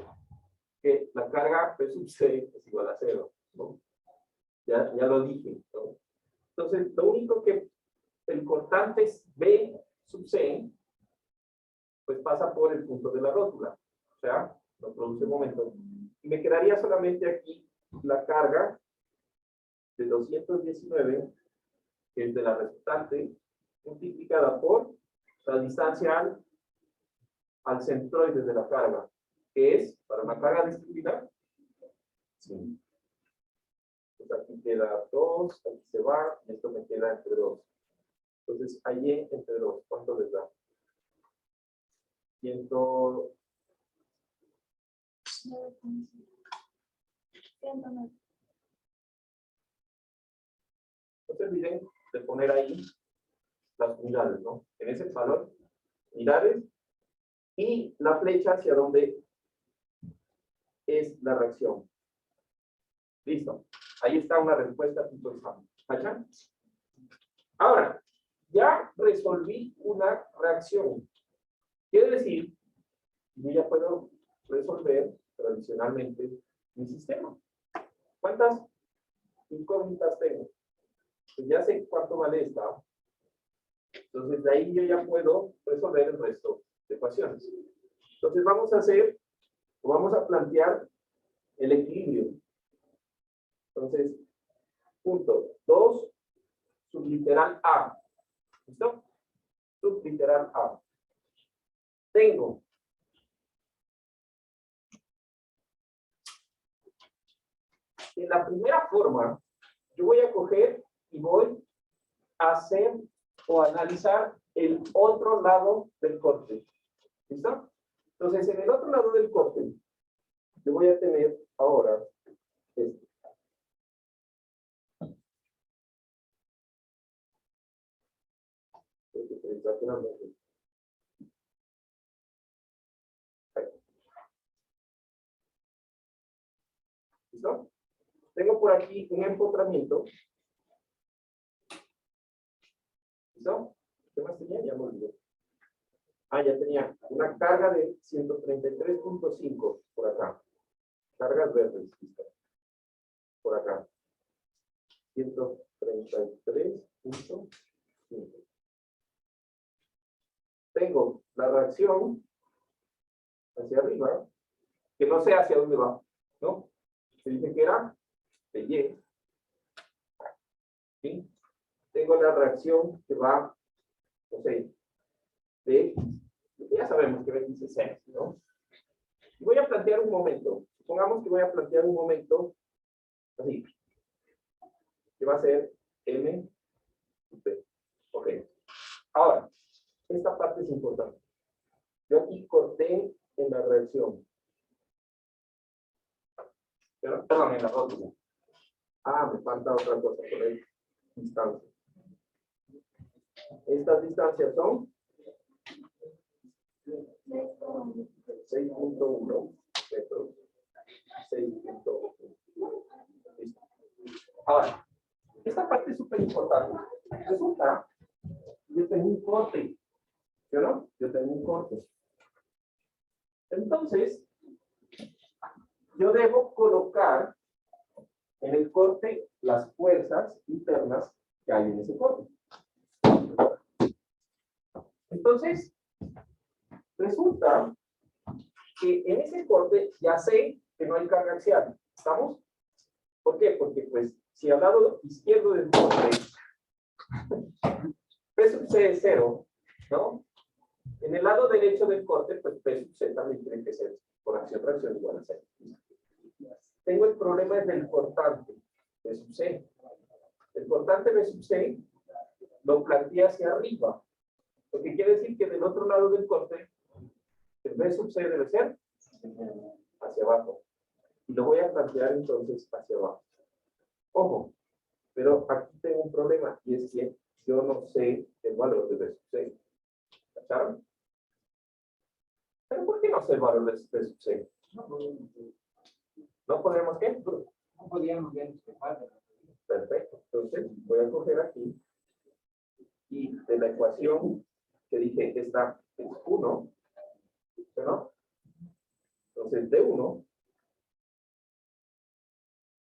S1: que la carga P sub C es igual a 0, ¿no? Ya lo dije, ¿no? Entonces, lo único que el cortante es B sub C, pues pasa por el punto de la rótula. O sea, no produce momento. Y me quedaría solamente aquí la carga de 219, que es de la resultante, multiplicada por la distancia al centroide de la carga, que es, para una carga distribuida, 5. Pues aquí queda 2, aquí se va, y esto me queda entre 2. Entonces, allí entre 2, ¿cuánto les da? 100. No se olviden de poner ahí las unidades, ¿no? En ese valor, unidades, y la flecha hacia donde es la reacción. Listo. Ahí está una respuesta tipo examen. ¿Cachan? Ahora, ya resolví una reacción. Quiere decir, yo ya puedo resolver tradicionalmente mi sistema. ¿Cuántas incógnitas tengo? Pues ya sé cuánto vale esta. Entonces, de ahí yo ya puedo resolver el resto de ecuaciones. Entonces, vamos a plantear el equilibrio. Entonces, punto 2, subliteral A. ¿Listo? Subliteral A. Tengo en la primera forma, yo voy a coger y voy a hacer o analizar el otro lado del corte. ¿Listo? Entonces, en el otro lado del corte, yo voy a tener ahora esto. ¿Listo? Tengo por aquí un empotramiento. ¿Listo? ¿Qué más tenía? Ya me olvidé. Ya tenía una carga de 133.5 por acá. Cargas verdes. ¿Listo? Por acá. 133.5. Tengo la reacción hacia arriba, que no sé hacia dónde va, ¿no? Se dice que era de Y. ¿Sí? Tengo la reacción que va, no sé, de, ya sabemos que X es C, ¿no? Y voy a plantear un momento. Supongamos que voy a plantear un momento así, que va a ser M, P. Ok. Ahora, esta parte es importante. Yo aquí corté en la reacción. Perdón, en la rótula. Me falta otra cosa por ahí. Distancia. Estas distancias son 6.1 metros. 6.1. Listo. Ahora, esta parte es súper importante. Resulta, yo tengo un corte. ¿Sí o no? Yo tengo un corte. Entonces, yo debo colocar en el corte las fuerzas internas que hay en ese corte. Entonces, resulta que en ese corte ya sé que no hay carga axial. ¿Estamos? ¿Por qué? Porque, pues, si al lado izquierdo del corte P sub C es 0, ¿no? En el lado derecho del corte, pues P sub C también tiene que ser por acción-reacción igual a 0. Tengo el problema del cortante B sub C. El cortante B sub C lo planteé hacia arriba. Lo que quiere decir que del otro lado del corte, el B sub C debe ser hacia abajo. Y lo voy a plantear entonces hacia abajo. Ojo, pero aquí tengo un problema, y es que yo no sé el valor de B sub C. ¿Cacharon? ¿Pero por qué no sé el valor de B sub C? ¿No podemos qué?
S2: No podíamos ver este cuadro.
S1: Perfecto. Entonces voy a coger aquí y de la ecuación que dije, esta es 1, ¿no? Entonces de 1,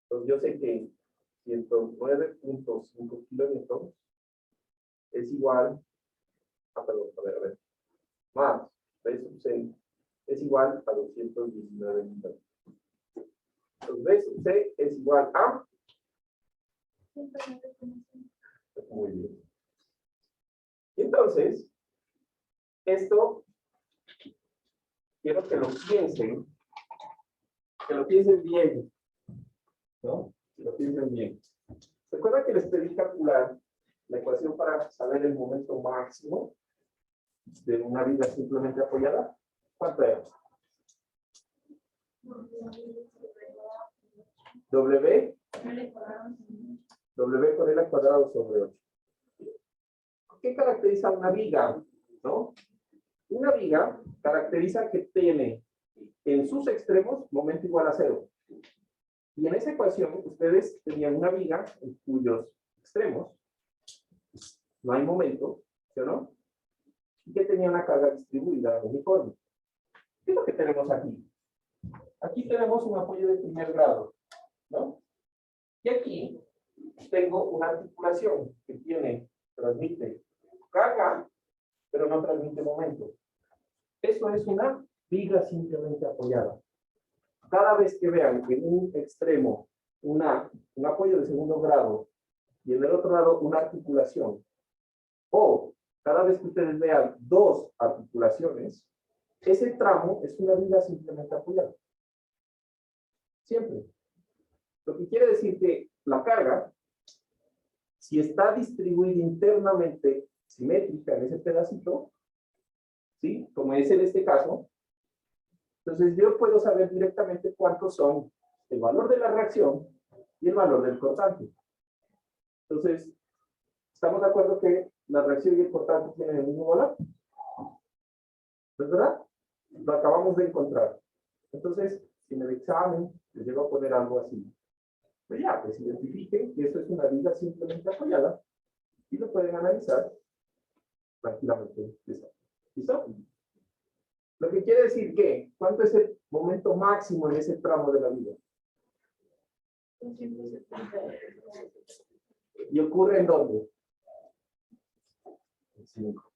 S1: entonces yo sé que 109.5 kilómetros es igual a, perdón, a ver, más B sub C es igual a 219 kilómetros. Entonces, B sub C es igual a... Muy bien. Entonces, esto quiero que lo piensen bien, ¿no? Que lo piensen bien. ¿Recuerdan que les pedí calcular la ecuación para saber el momento máximo de una viga simplemente apoyada? ¿Cuánto era? W por L al cuadrado sobre 8. ¿Qué caracteriza una viga? ¿No? Una viga caracteriza que tiene en sus extremos momento igual a 0. Y en esa ecuación ustedes tenían una viga en cuyos extremos no hay momento, ¿sí o no? Y que tenía una carga distribuida uniforme. ¿Qué es lo que tenemos aquí? Aquí tenemos un apoyo de primer grado, ¿no? Y aquí tengo una articulación que transmite carga, pero no transmite momento. Eso es una viga simplemente apoyada. Cada vez que vean en un extremo un apoyo de segundo grado y en el otro lado una articulación, o cada vez que ustedes vean dos articulaciones, ese tramo es una viga simplemente apoyada. Siempre. Lo que quiere decir que la carga, si está distribuida internamente simétrica en ese pedacito, ¿sí? Como es en este caso, entonces yo puedo saber directamente cuántos son el valor de la reacción y el valor del cortante. Entonces, ¿estamos de acuerdo que la reacción y el cortante tienen el mismo valor? ¿No es verdad? Lo acabamos de encontrar. Entonces, si en el examen les llego a poner algo así, pues ya, pues identifiquen que eso es una viga simplemente apoyada y lo pueden analizar tranquilamente. ¿Listo? Lo que quiere decir que, ¿cuánto es el momento máximo en ese tramo de la viga? ¿Y ocurre en dónde? En 5.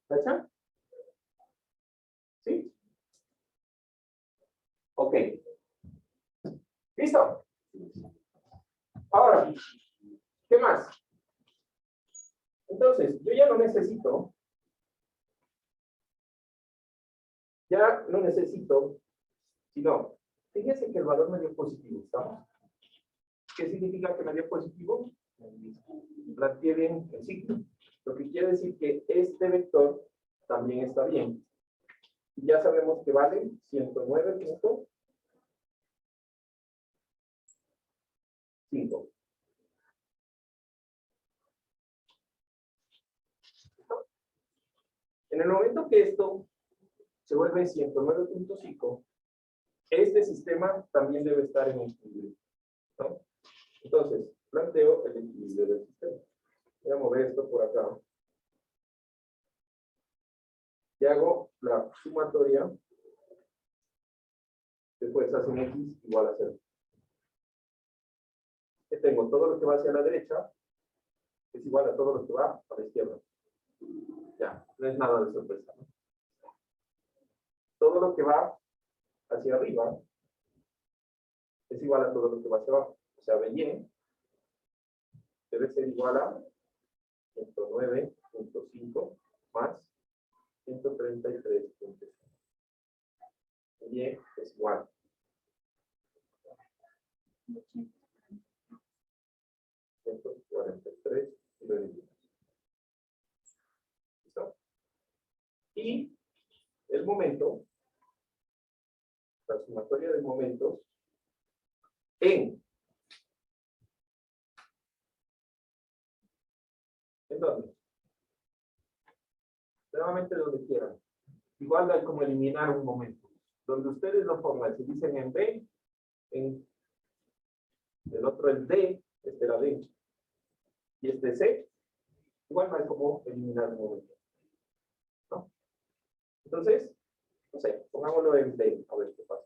S1: ¿Cacha? ¿Sí? Ok. ¿Listo? Ahora, ¿qué más? Entonces, yo ya no necesito, sino, fíjense que el valor me dio positivo, ¿estamos? ¿Qué significa que me dio positivo? Planteé bien el ciclo. Lo que quiere decir que este vector también está bien. Y ya sabemos que vale 109.5. En el momento que esto se vuelve 109.5, este sistema también debe estar en equilibrio, ¿no? Entonces, planteo el equilibrio del sistema. Voy a mover esto por acá. Y hago la sumatoria de fuerzas en X igual a 0. Que tengo todo lo que va hacia la derecha es igual a todo lo que va a la izquierda. Ya, no es nada de sorpresa, ¿no? Todo lo que va hacia arriba es igual a todo lo que va hacia abajo. O sea, BY debe ser igual a 109.5 más 133.5. Y es igual. 143 kilonewtons. ¿Listo? Y el momento, la sumatoria de momentos ¿en dónde? Nuevamente donde quieran. Igual hay como eliminar un momento. Donde ustedes lo pongan, si dicen en B, en el otro el D, este era D, y este C, igual no hay como eliminar un momento, ¿no? Entonces, no sé, pongámoslo en D, a ver qué pasa.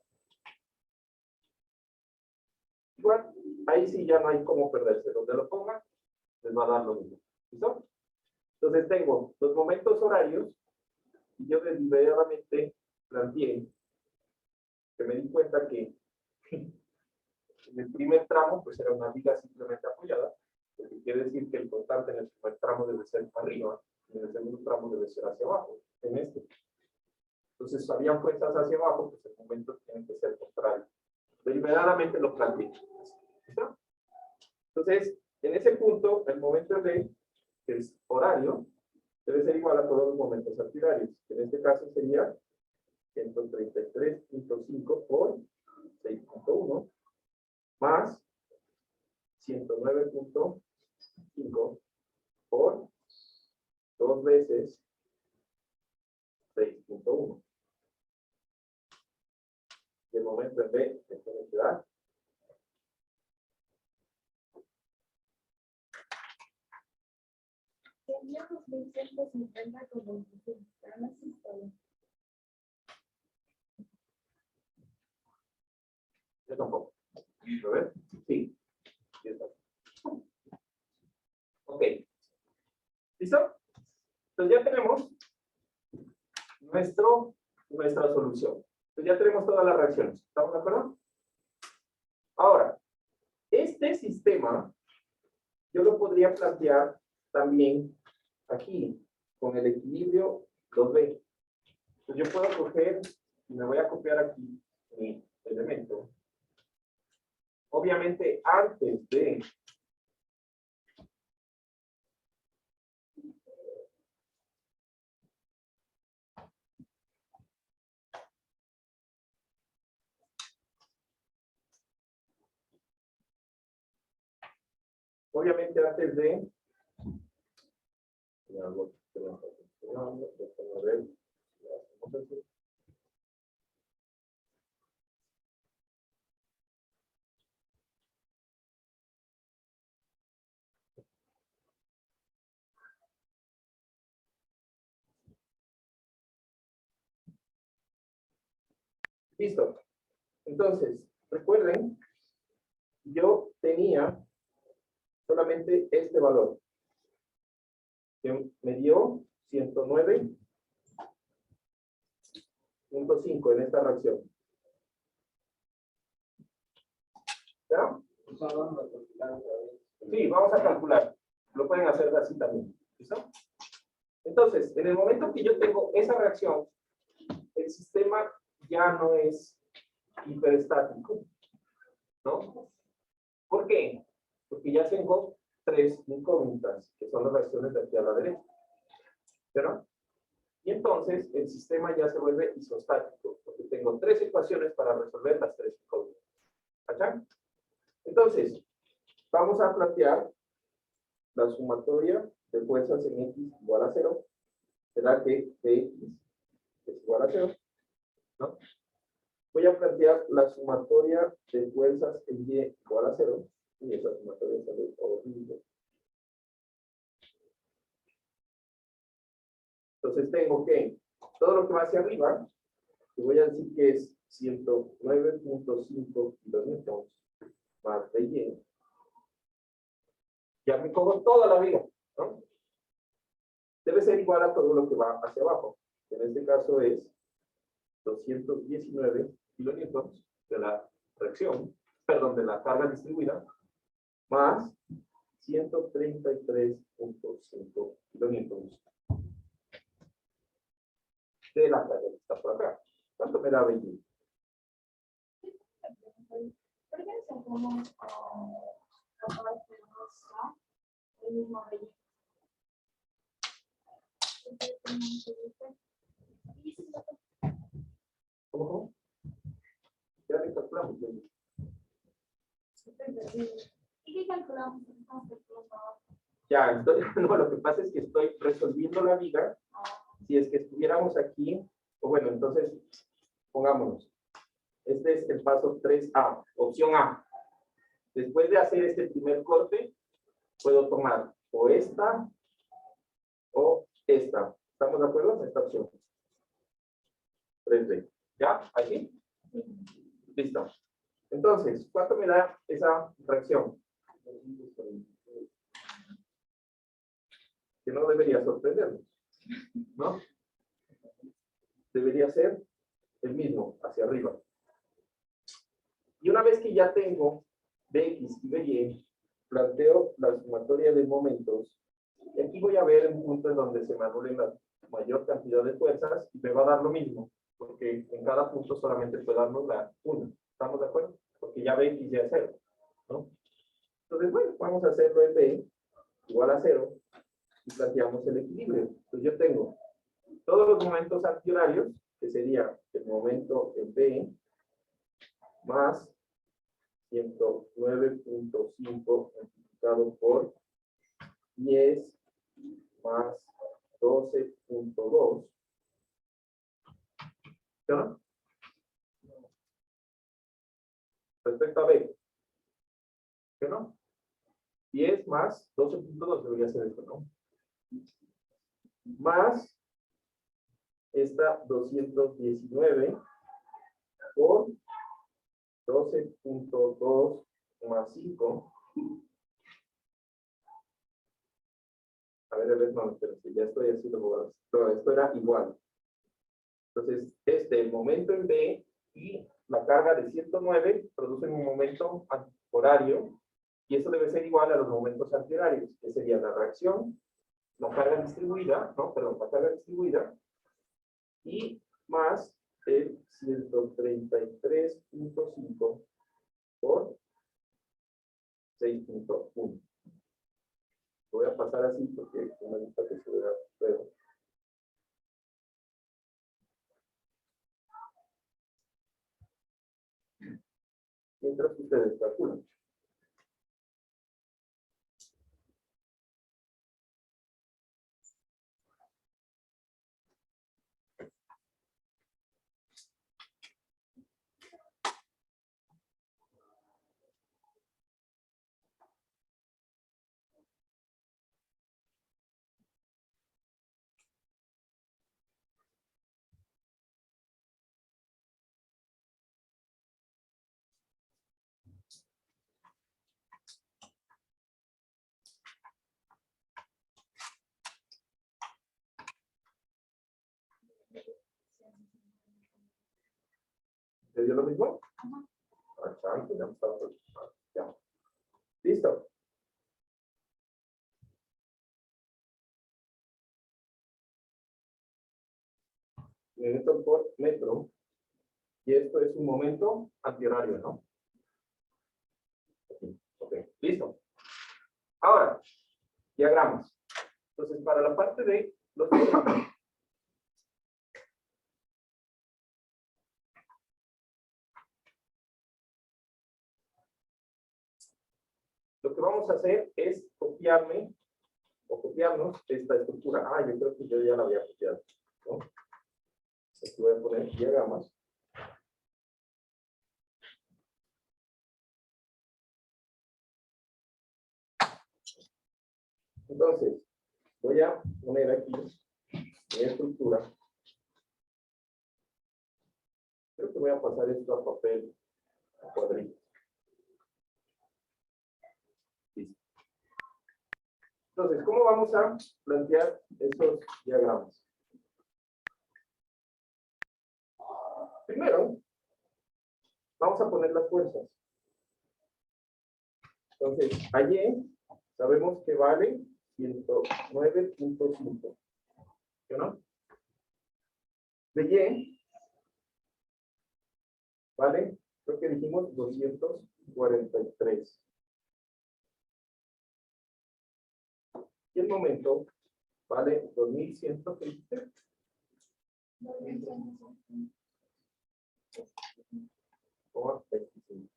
S1: Igual, ahí sí ya no hay cómo perderse. Donde lo pongan, les va a dar lo mismo. ¿Listo? Entonces tengo los momentos horarios, y yo deliberadamente planteé que me di cuenta que En el primer tramo, pues era una viga simplemente apoyada, lo que quiere decir que el constante en el primer tramo debe ser arriba, y en el segundo tramo debe ser hacia abajo, en este. Entonces, habían fuerzas hacia abajo, pues el momento tiene que ser contrario. Deliberadamente lo planteé. ¿Listo? Entonces, en ese punto, el momento D, que es horario, debe ser igual a todos los momentos auxiliares. En este caso sería 133.5 por 6.1 más 109.5 por 2 veces 6.1. Y el momento en B se tiene que dar.
S3: Tenía 2.150 con 25 gramas y todo.
S1: Yo tampoco. ¿Lo ves? Sí. Sí está. Ok. ¿Listo? Entonces ya tenemos nuestra solución. Entonces ya tenemos todas las reacciones. ¿Estamos de acuerdo? Ahora, este sistema yo lo podría plantear también aquí, con el equilibrio 2B. Entonces yo puedo coger, y me voy a copiar aquí mi elemento. Obviamente, antes de listo. Entonces, recuerden, yo tenía solamente este valor, que me dio 109.5 en esta reacción. ¿Ya? Sí, vamos a calcular. Lo pueden hacer así también. ¿Listo? Entonces, en el momento que yo tengo esa reacción, el sistema ya no es hiperestático, ¿no? ¿Por qué? Porque ya tengo tres incógnitas, que son las reacciones de aquí a la derecha. ¿Verdad? Y entonces el sistema ya se vuelve isostático, porque tengo tres ecuaciones para resolver las tres incógnitas. ¿Cachan? Entonces, vamos a plantear la sumatoria de fuerzas en X igual a 0. Será que Px es igual a 0. ¿No? Voy a plantear la sumatoria de fuerzas en Y igual a 0. Y esa sumatoria sale horrible. Entonces tengo que todo lo que va hacia arriba, que voy a decir que es 109.5 kilonewtons más de Y. Ya me cojo toda la viga, ¿no? Debe ser igual a todo lo que va hacia abajo. En este caso es 219 kilonewtons de la reacción, perdón, de la carga distribuida, más 133.5 kilonewtons de la carga que está por acá. ¿Cuánto me da 20?
S3: ¿Por qué se como el mismo relleno?
S1: ¿Cómo? Ya le calculamos.
S3: ¿Y qué calculamos?
S1: Ya, entonces, no, lo que pasa es que estoy resolviendo la viga. Si es que estuviéramos aquí, o bueno, entonces, pongámonos. Este es el paso 3A, opción A. Después de hacer este primer corte, puedo tomar o esta o esta. ¿Estamos de acuerdo en esta opción? 3B. ¿Ya? ¿Aquí? Listo. Entonces, ¿cuánto me da esa reacción? Que no debería sorprendernos, ¿no? Debería ser el mismo, hacia arriba. Y una vez que ya tengo Bx y By, planteo la sumatoria de momentos. Y aquí voy a ver un punto en donde se me anulen la mayor cantidad de fuerzas y me va a dar lo mismo, porque en cada punto solamente puede darnos la 1. ¿Estamos de acuerdo? Porque ya Bx ya es 0, ¿no? Entonces, bueno, vamos a hacerlo en B igual a 0 y planteamos el equilibrio. Entonces yo tengo todos los momentos antihorarios, que sería el momento en B más 109.5 multiplicado por 10 más 12.2. ¿Sí o no? Respecto a B. ¿Sí o no? 10 más 12.2 debería ser esto, ¿no? Más esta 219 por 12.2 más 5. A ver, no, espérense, ya estoy haciendo bobadas. No, esto era igual. Entonces, el momento en B y la carga de 109 producen un momento horario, y eso debe ser igual a los momentos antihorarios, que sería la reacción, la carga distribuida, no, perdón, la carga distribuida, y más el 133.5 por 6.1. Voy a pasar así porque no me gusta que se vea feo. Mientras ustedes calculan. ¿Se dio lo mismo? Ya. ¿Listo? Minuto por metro. Y esto es un momento antihorario, ¿no? Ok, listo. Ahora, diagramas. Entonces, para la parte de los diagramas, lo que vamos a hacer es copiarme o copiarnos esta estructura. Ah, yo creo que yo ya la había copiado, ¿no? Aquí voy a poner diagramas. Entonces, voy a poner aquí mi estructura. Creo que voy a pasar esto a papel, a cuadritos. Listo. Entonces, ¿cómo vamos a plantear esos diagramas? Primero, vamos a poner las fuerzas. Entonces, allí sabemos que vale 109.5. ¿Sí o no? De Y, ¿vale? Creo que dijimos 243. Y el momento vale 2130. Por 25.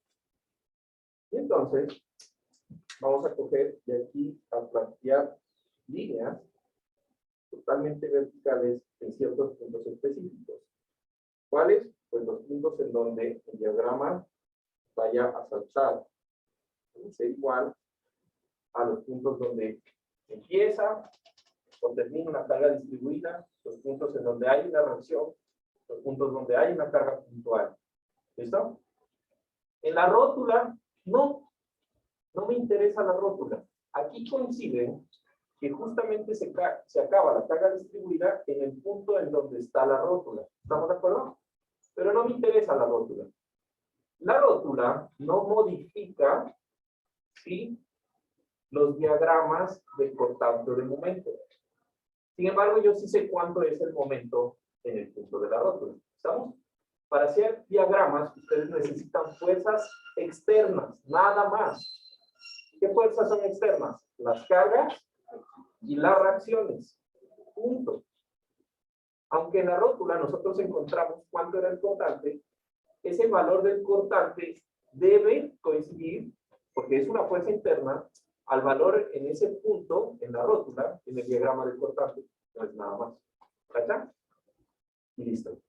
S1: Y entonces, vamos a coger de aquí a plantear líneas totalmente verticales en ciertos puntos específicos. ¿Cuáles? Pues los puntos en donde el diagrama vaya a saltar. Debe ser igual a los puntos donde empieza o termina una carga distribuida, los puntos en donde hay una reacción, los puntos donde hay una carga puntual. ¿Listo? En la rótula, no me interesa la rótula. Aquí coincide que justamente se acaba la carga distribuida en el punto en donde está la rótula. ¿Estamos de acuerdo? Pero no me interesa la rótula. La rótula no modifica y los diagramas de cortante o de momento. Sin embargo, yo sí sé cuánto es el momento en el punto de la rótula. ¿Estamos? Para hacer diagramas, ustedes necesitan fuerzas externas, nada más. ¿Qué fuerzas son externas? Las cargas y las reacciones. Punto. Aunque en la rótula nosotros encontramos cuánto era el cortante, ese valor del cortante debe coincidir, porque es una fuerza interna, al valor en ese punto, en la rótula, en el diagrama del cortante. No es nada más. ¿Cacha? Y listo.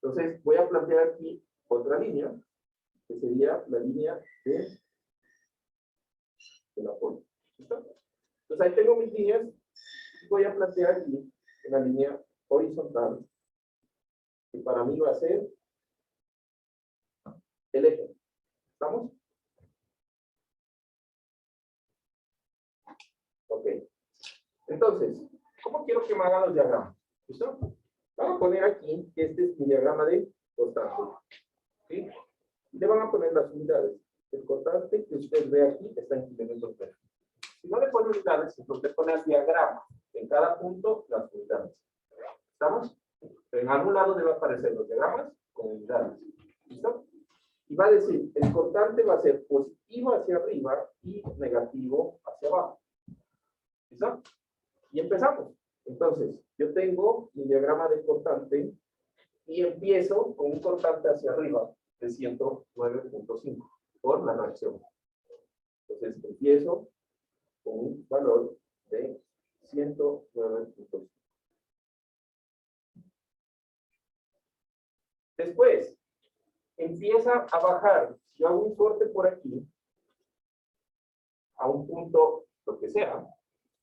S1: Entonces, voy a plantear aquí otra línea, que sería la línea del apoyo. ¿Listo? Entonces, ahí tengo mis líneas. Voy a plantear aquí una línea horizontal, que para mí va a ser el eje. ¿Estamos? Ok. Entonces, ¿cómo quiero que me hagan los diagramas? ¿Listo? Vamos a poner aquí que este es mi diagrama de cortante. ¿Sí? Le van a poner las unidades. El cortante que usted ve aquí está en kilómetros metros. Si no le pone unidades, entonces pone el diagrama. En cada punto, las unidades. ¿Estamos? En algún lado debe aparecer los diagramas con unidades. ¿Listo? Y va a decir, el cortante va a ser positivo hacia arriba y negativo hacia abajo. ¿Listo? Y empezamos. Entonces, yo tengo mi diagrama de cortante y empiezo con un cortante hacia arriba de 109.5 por la reacción. Entonces, empiezo con un valor de 109.5. Después, empieza a bajar. Yo hago un corte por aquí, a un punto, lo que sea,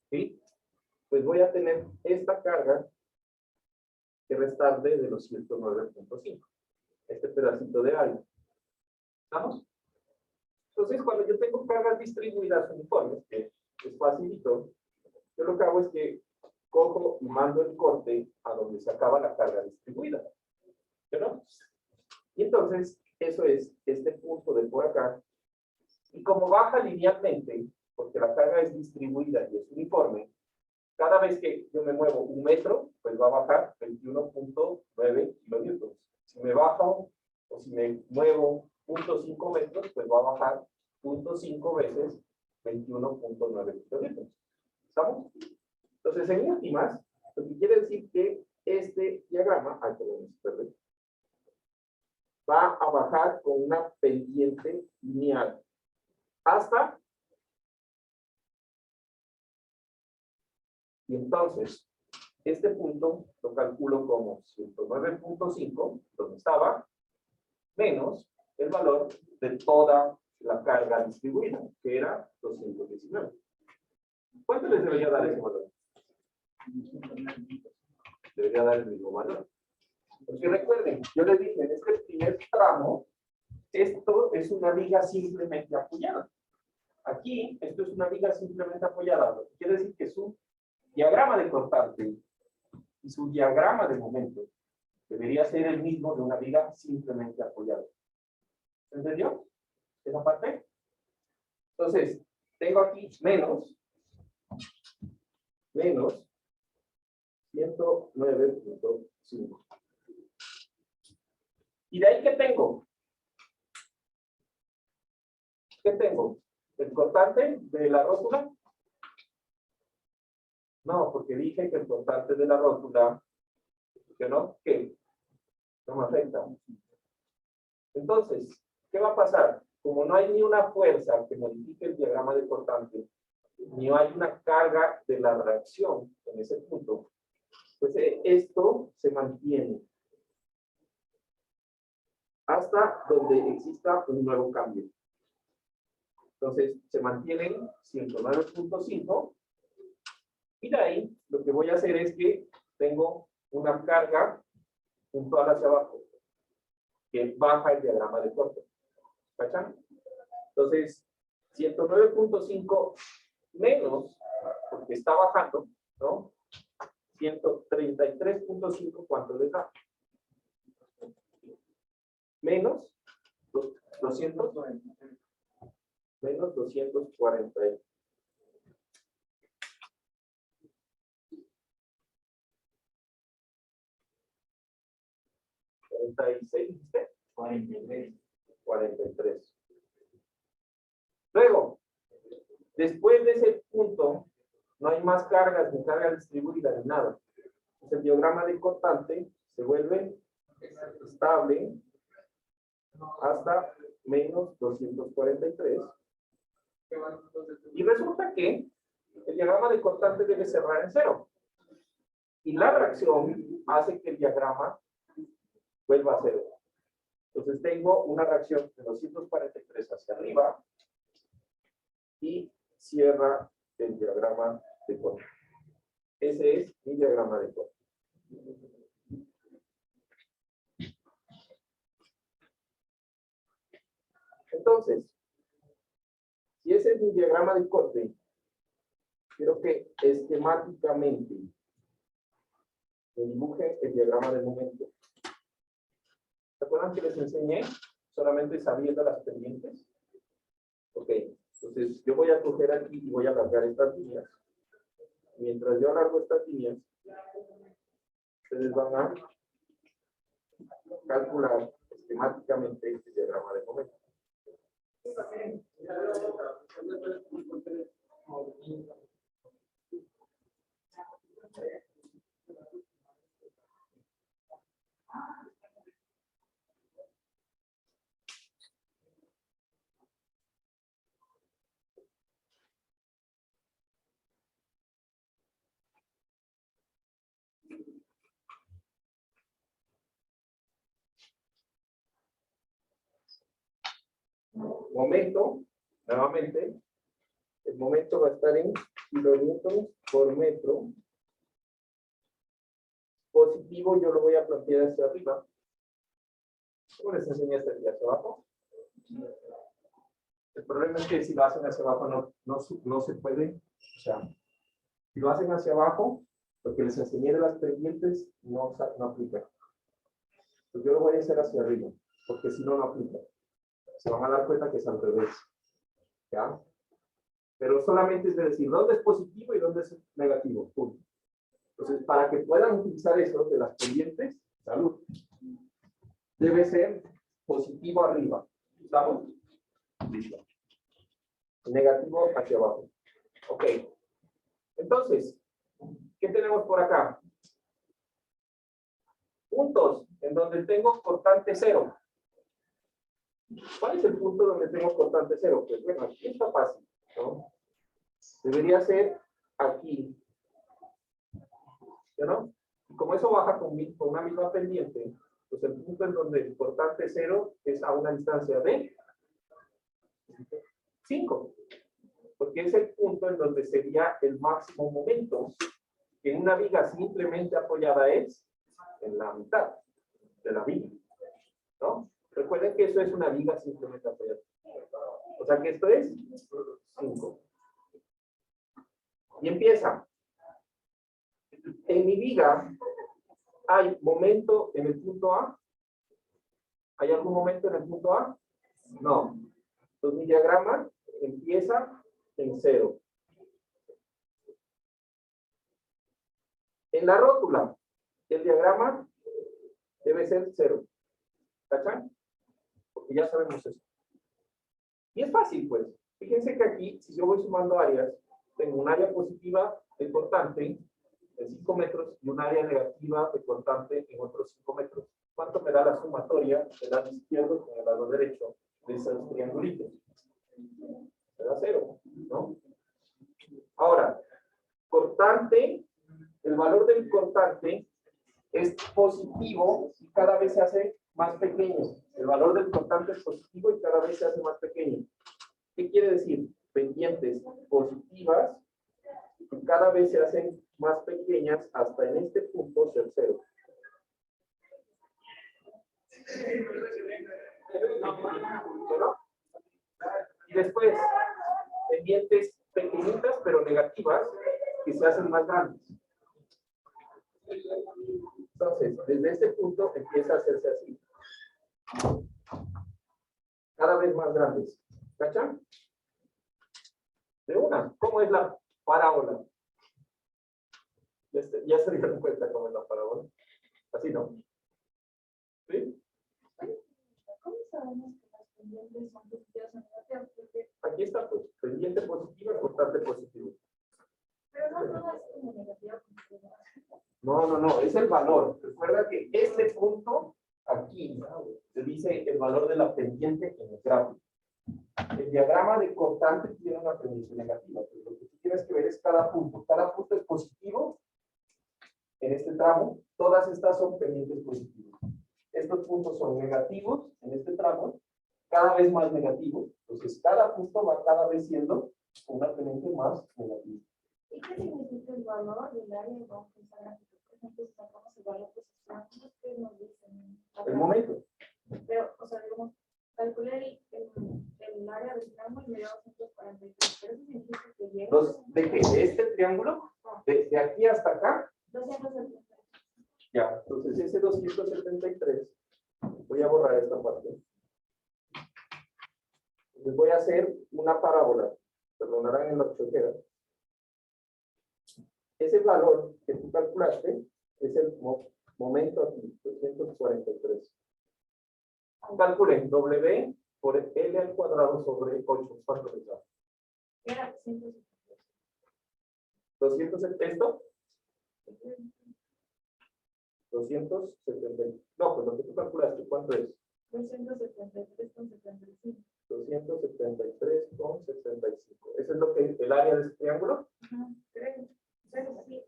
S1: ¿sí? Pues voy a tener esta carga que restarle de los 109.5. Este pedacito de aire. ¿Estamos? Entonces, cuando yo tengo cargas distribuidas uniformes, que es facilito, yo lo que hago es que cojo y mando el corte a donde se acaba la carga distribuida. ¿No? Y entonces, eso es este punto de por acá. Y como baja linealmente, porque la carga es distribuida y es uniforme, cada vez que yo me muevo un metro, pues va a bajar 21.9 kilonewtons. Si me bajo o si me muevo 0.5 metros, pues va a bajar 0.5 veces 21.9 kilonewtons. ¿Estamos? Entonces, en últimas, lo que quiere decir que este diagrama, va a bajar con una pendiente lineal hasta, y entonces este punto lo calculo como 109.5, donde estaba, menos el valor de toda la carga distribuida, que era 219. ¿Cuánto les debería dar ese valor? Debería dar el mismo valor. Porque recuerden, yo les dije, en este primer tramo, esto es una viga simplemente apoyada. Aquí, esto es una viga simplemente apoyada. Lo que quiere decir que su diagrama de cortante y su diagrama de momento debería ser el mismo de una viga simplemente apoyada. ¿Se entendió? ¿Esa parte? Entonces, tengo aquí menos 109.5. ¿Y de ahí qué tengo? ¿Qué tengo? ¿El cortante de la rótula? No, porque dije que el cortante de la rótula, ¿que no? ¿Qué? No me afecta. Entonces, ¿qué va a pasar? Como no hay ni una fuerza que modifique el diagrama de cortante, ni hay una carga de la reacción en ese punto, pues esto se mantiene hasta donde exista un nuevo cambio. Entonces, se mantienen 109.5 y de ahí lo que voy a hacer es que tengo una carga puntual hacia abajo que baja el diagrama de corte. ¿Cachan? Entonces, 109.5 menos, porque está bajando, ¿no? 133.5, ¿cuánto le da? Menos 200. menos 240. 46, ¿viste?
S2: 43.
S1: 43. Luego, después de ese punto, no hay más cargas ni carga distribuida ni nada. Entonces, el diagrama de cortante se vuelve estable hasta menos 243. Y resulta que el diagrama de cortante debe cerrar en cero. Y la reacción hace que el diagrama vuelva a cero. Entonces tengo una reacción de 243 hacia arriba y cierra el diagrama de corte. Ese es mi diagrama de corte. Entonces, si ese es mi diagrama de corte, quiero que esquemáticamente me dibuje el diagrama de momento. ¿Se acuerdan que les enseñé solamente sabiendo las pendientes? Ok, entonces yo voy a coger aquí y voy a alargar estas líneas. Mientras yo alargo estas líneas, ustedes van a calcular esquemáticamente este diagrama de momento. Momento, nuevamente, el momento va a estar en kilonewtons por metro. Positivo yo lo voy a plantear hacia arriba. ¿Cómo les enseñé este día hacia abajo? El problema es que si lo hacen hacia abajo no se puede. O sea, si lo hacen hacia abajo, lo que les enseñé de las pendientes no aplica. Pues yo lo voy a hacer hacia arriba, porque si no, no aplica. Se van a dar cuenta que es al revés. ¿Ya? Pero solamente es de decir dónde es positivo y dónde es negativo. Punto. Entonces, para que puedan utilizar eso de las pendientes, salud, debe ser positivo arriba. ¿Estamos? Listo. Negativo hacia abajo. Ok. Entonces, ¿qué tenemos por acá? Puntos en donde tengo cortante cero. ¿Cuál es el punto donde tengo cortante cero? Pues bueno, aquí está fácil, ¿no? Debería ser aquí. ¿No? Y como eso baja con una misma pendiente, pues el punto en donde el cortante cero es a una distancia de 5. Porque es el punto en donde sería el máximo momento que una viga simplemente apoyada es en la mitad de la viga. ¿No? Recuerden que eso es una viga simplemente apoyada. O sea que esto es 5. Y empieza. En mi viga hay momento en el punto A. ¿Hay algún momento en el punto A? No. Entonces mi diagrama empieza en 0. En la rótula, el diagrama debe ser 0. ¿Cachan? Porque ya sabemos eso. Y es fácil, pues. Fíjense que aquí, si yo voy sumando áreas, tengo un área positiva de cortante en 5 metros y un área negativa de cortante en otros 5 metros. ¿Cuánto me da la sumatoria del lado izquierdo con el lado derecho de esos triangulitos? Me da 0, ¿no? Ahora, cortante, el valor del cortante es positivo y cada vez se hace más pequeño. El valor del cortante es positivo y cada vez se hace más pequeño. ¿Qué quiere decir? Pendientes positivas y cada vez se hacen más pequeñas hasta en este punto ser 0. ¿No? Y después, pendientes pequeñitas pero negativas que se hacen más grandes. Entonces, desde este punto empieza a hacerse así. Cada vez más grandes. ¿Cachan? De una, ¿cómo es la parábola? Ya se dieron cuenta cómo es la parábola. Así, ¿no? ¿Sí?
S3: ¿Cómo sabemos que las pendientes son positivas o negativas? Porque,
S1: Aquí está, pues, pendiente positiva, constante positivo.
S3: pero no todas como negativa o positiva.
S1: No, es el valor. Recuerda que este punto aquí se dice el valor de la pendiente en el gráfico. El diagrama de constante tiene una pendiente negativa, pero lo que tú tienes que ver es cada punto. Cada punto es positivo en este tramo. Todas estas son pendientes positivas. Estos puntos son negativos en este tramo, cada vez más negativos. Entonces, cada punto va cada vez siendo una pendiente más negativa.
S3: ¿Y qué significa el valor del área de bajo esa gráfica? Por ejemplo, si sacamos el valor posicional, ¿qué nos dicen?
S1: El momento.
S3: Pero, o sea, digamos, calculé el área del triángulo y me dio 243. Pero eso significa que llega
S1: ¿De qué? ¿De este triángulo? ¿De aquí hasta acá?
S3: 273.
S1: Ya, entonces ese 273, voy a borrar esta parte. Les voy a hacer una parábola, perdonarán en la chojera. Ese valor que tú calculaste es el momento aquí, 243. Calculen W por L al cuadrado sobre 8. ¿Cuánto les da?
S3: Era 173.
S1: 270, ¿esto? 270. No, pues lo que tú calculaste, ¿cuánto es?
S3: 273,75.
S1: 273,65. ¿Eso es lo que el área de ese triángulo?
S3: Ajá, creo. Pero sí.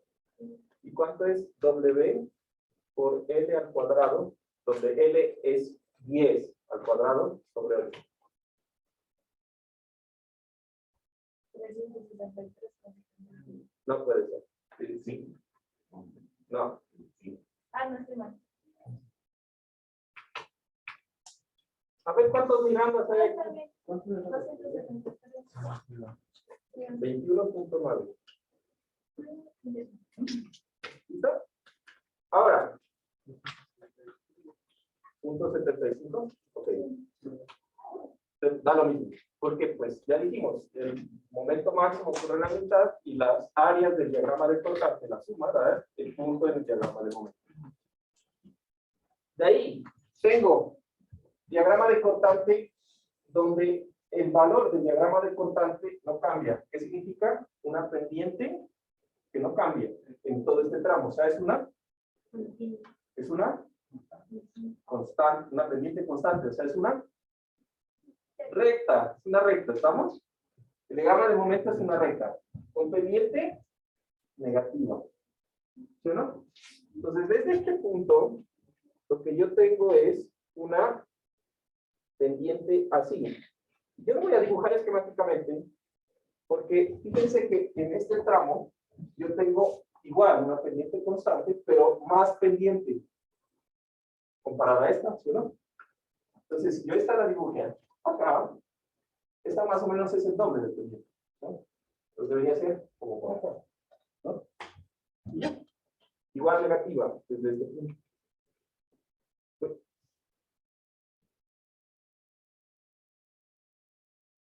S1: ¿Y cuánto es W por L al cuadrado? Donde L es 10 al cuadrado sobre 8.
S3: 363,75.
S1: No puede ser. Sí. No.
S3: Ah, no estoy mal.
S1: A ver cuántos mirandas hay aquí.
S3: Está bien. 273.
S1: 21.9. ¿Listo? Ahora. Punto 75. Ok. Da lo mismo. Porque pues ya dijimos, el momento máximo ocurre en la mitad y las áreas del diagrama de cortante, la suma, ¿verdad? El punto en el diagrama de momento. De ahí tengo diagrama de cortante donde el valor del diagrama de cortante no cambia. ¿Qué significa? Una pendiente que no cambia en todo este tramo. O sea, es una constante, una pendiente constante. O sea, es una recta. Es una recta, ¿estamos? El diagrama de momento es una recta con pendiente negativa. ¿Sí o no? Entonces, desde este punto, lo que yo tengo es una pendiente así. Yo lo voy a dibujar esquemáticamente porque fíjense que en este tramo yo tengo igual una pendiente constante, pero más pendiente comparada a esta, ¿sí o no? Entonces, si yo esta la dibujé acá, esta más o menos es el doble de pendiente, ¿no? Entonces debería ser como por acá, ¿no? Y ya. Igual negativa desde este punto.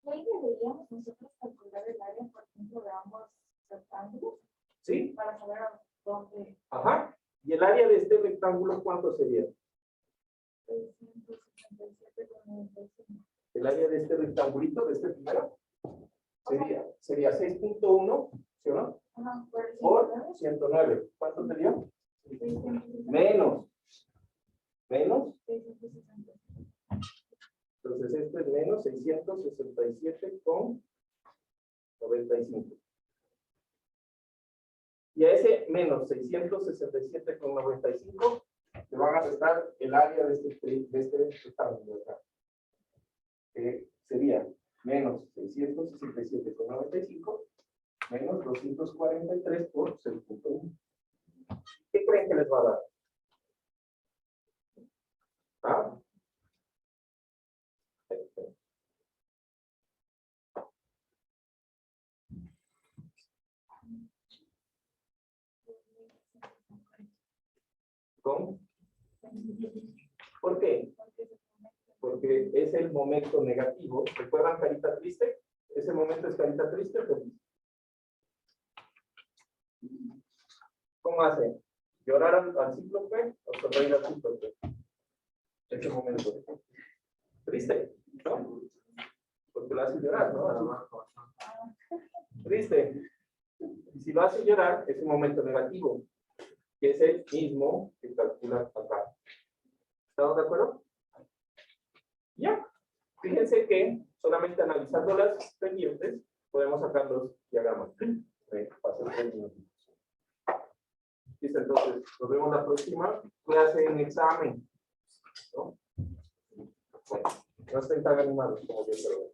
S3: Ahí deberíamos nosotros calcular el área, por ejemplo, de ambos rectángulos
S1: ¿Sí?
S3: para saber a dónde.
S1: Ajá. ¿Y el área de este rectángulo cuánto sería?
S3: 377,95.
S1: El área de este rectangulito, de este primero, sería 6.1, ¿sí o no?
S3: Ajá, por
S1: Por 109. ¿Cuánto te dio?
S3: 660.
S1: Menos.
S3: 660.
S1: Entonces esto es menos 667,95. Y a ese menos 667,95 le van a restar el área de este rectángulo de acá. Que sería menos 667,95 menos 243 por 6.1. ¿Qué creen que les va a dar? ¿Ah? ¿Con? ¿Por qué? Porque es el momento negativo. ¿Recuerdan carita triste? Ese momento es carita triste o feliz. ¿Cómo hace? ¿Llorar al cíclope o sonreír al cíclope? Ese momento. Triste, ¿no? Porque lo hace llorar, ¿no? Triste. Y si lo hace llorar, es un momento negativo, que es el mismo que calcula acá. ¿Estamos de acuerdo? Ya. Fíjense que solamente analizando las pendientes podemos sacar los diagramas. Paso 3 minutos. Listo, entonces, nos vemos la próxima clase en examen. ¿No? Bueno, no estén tan animados como yo creo.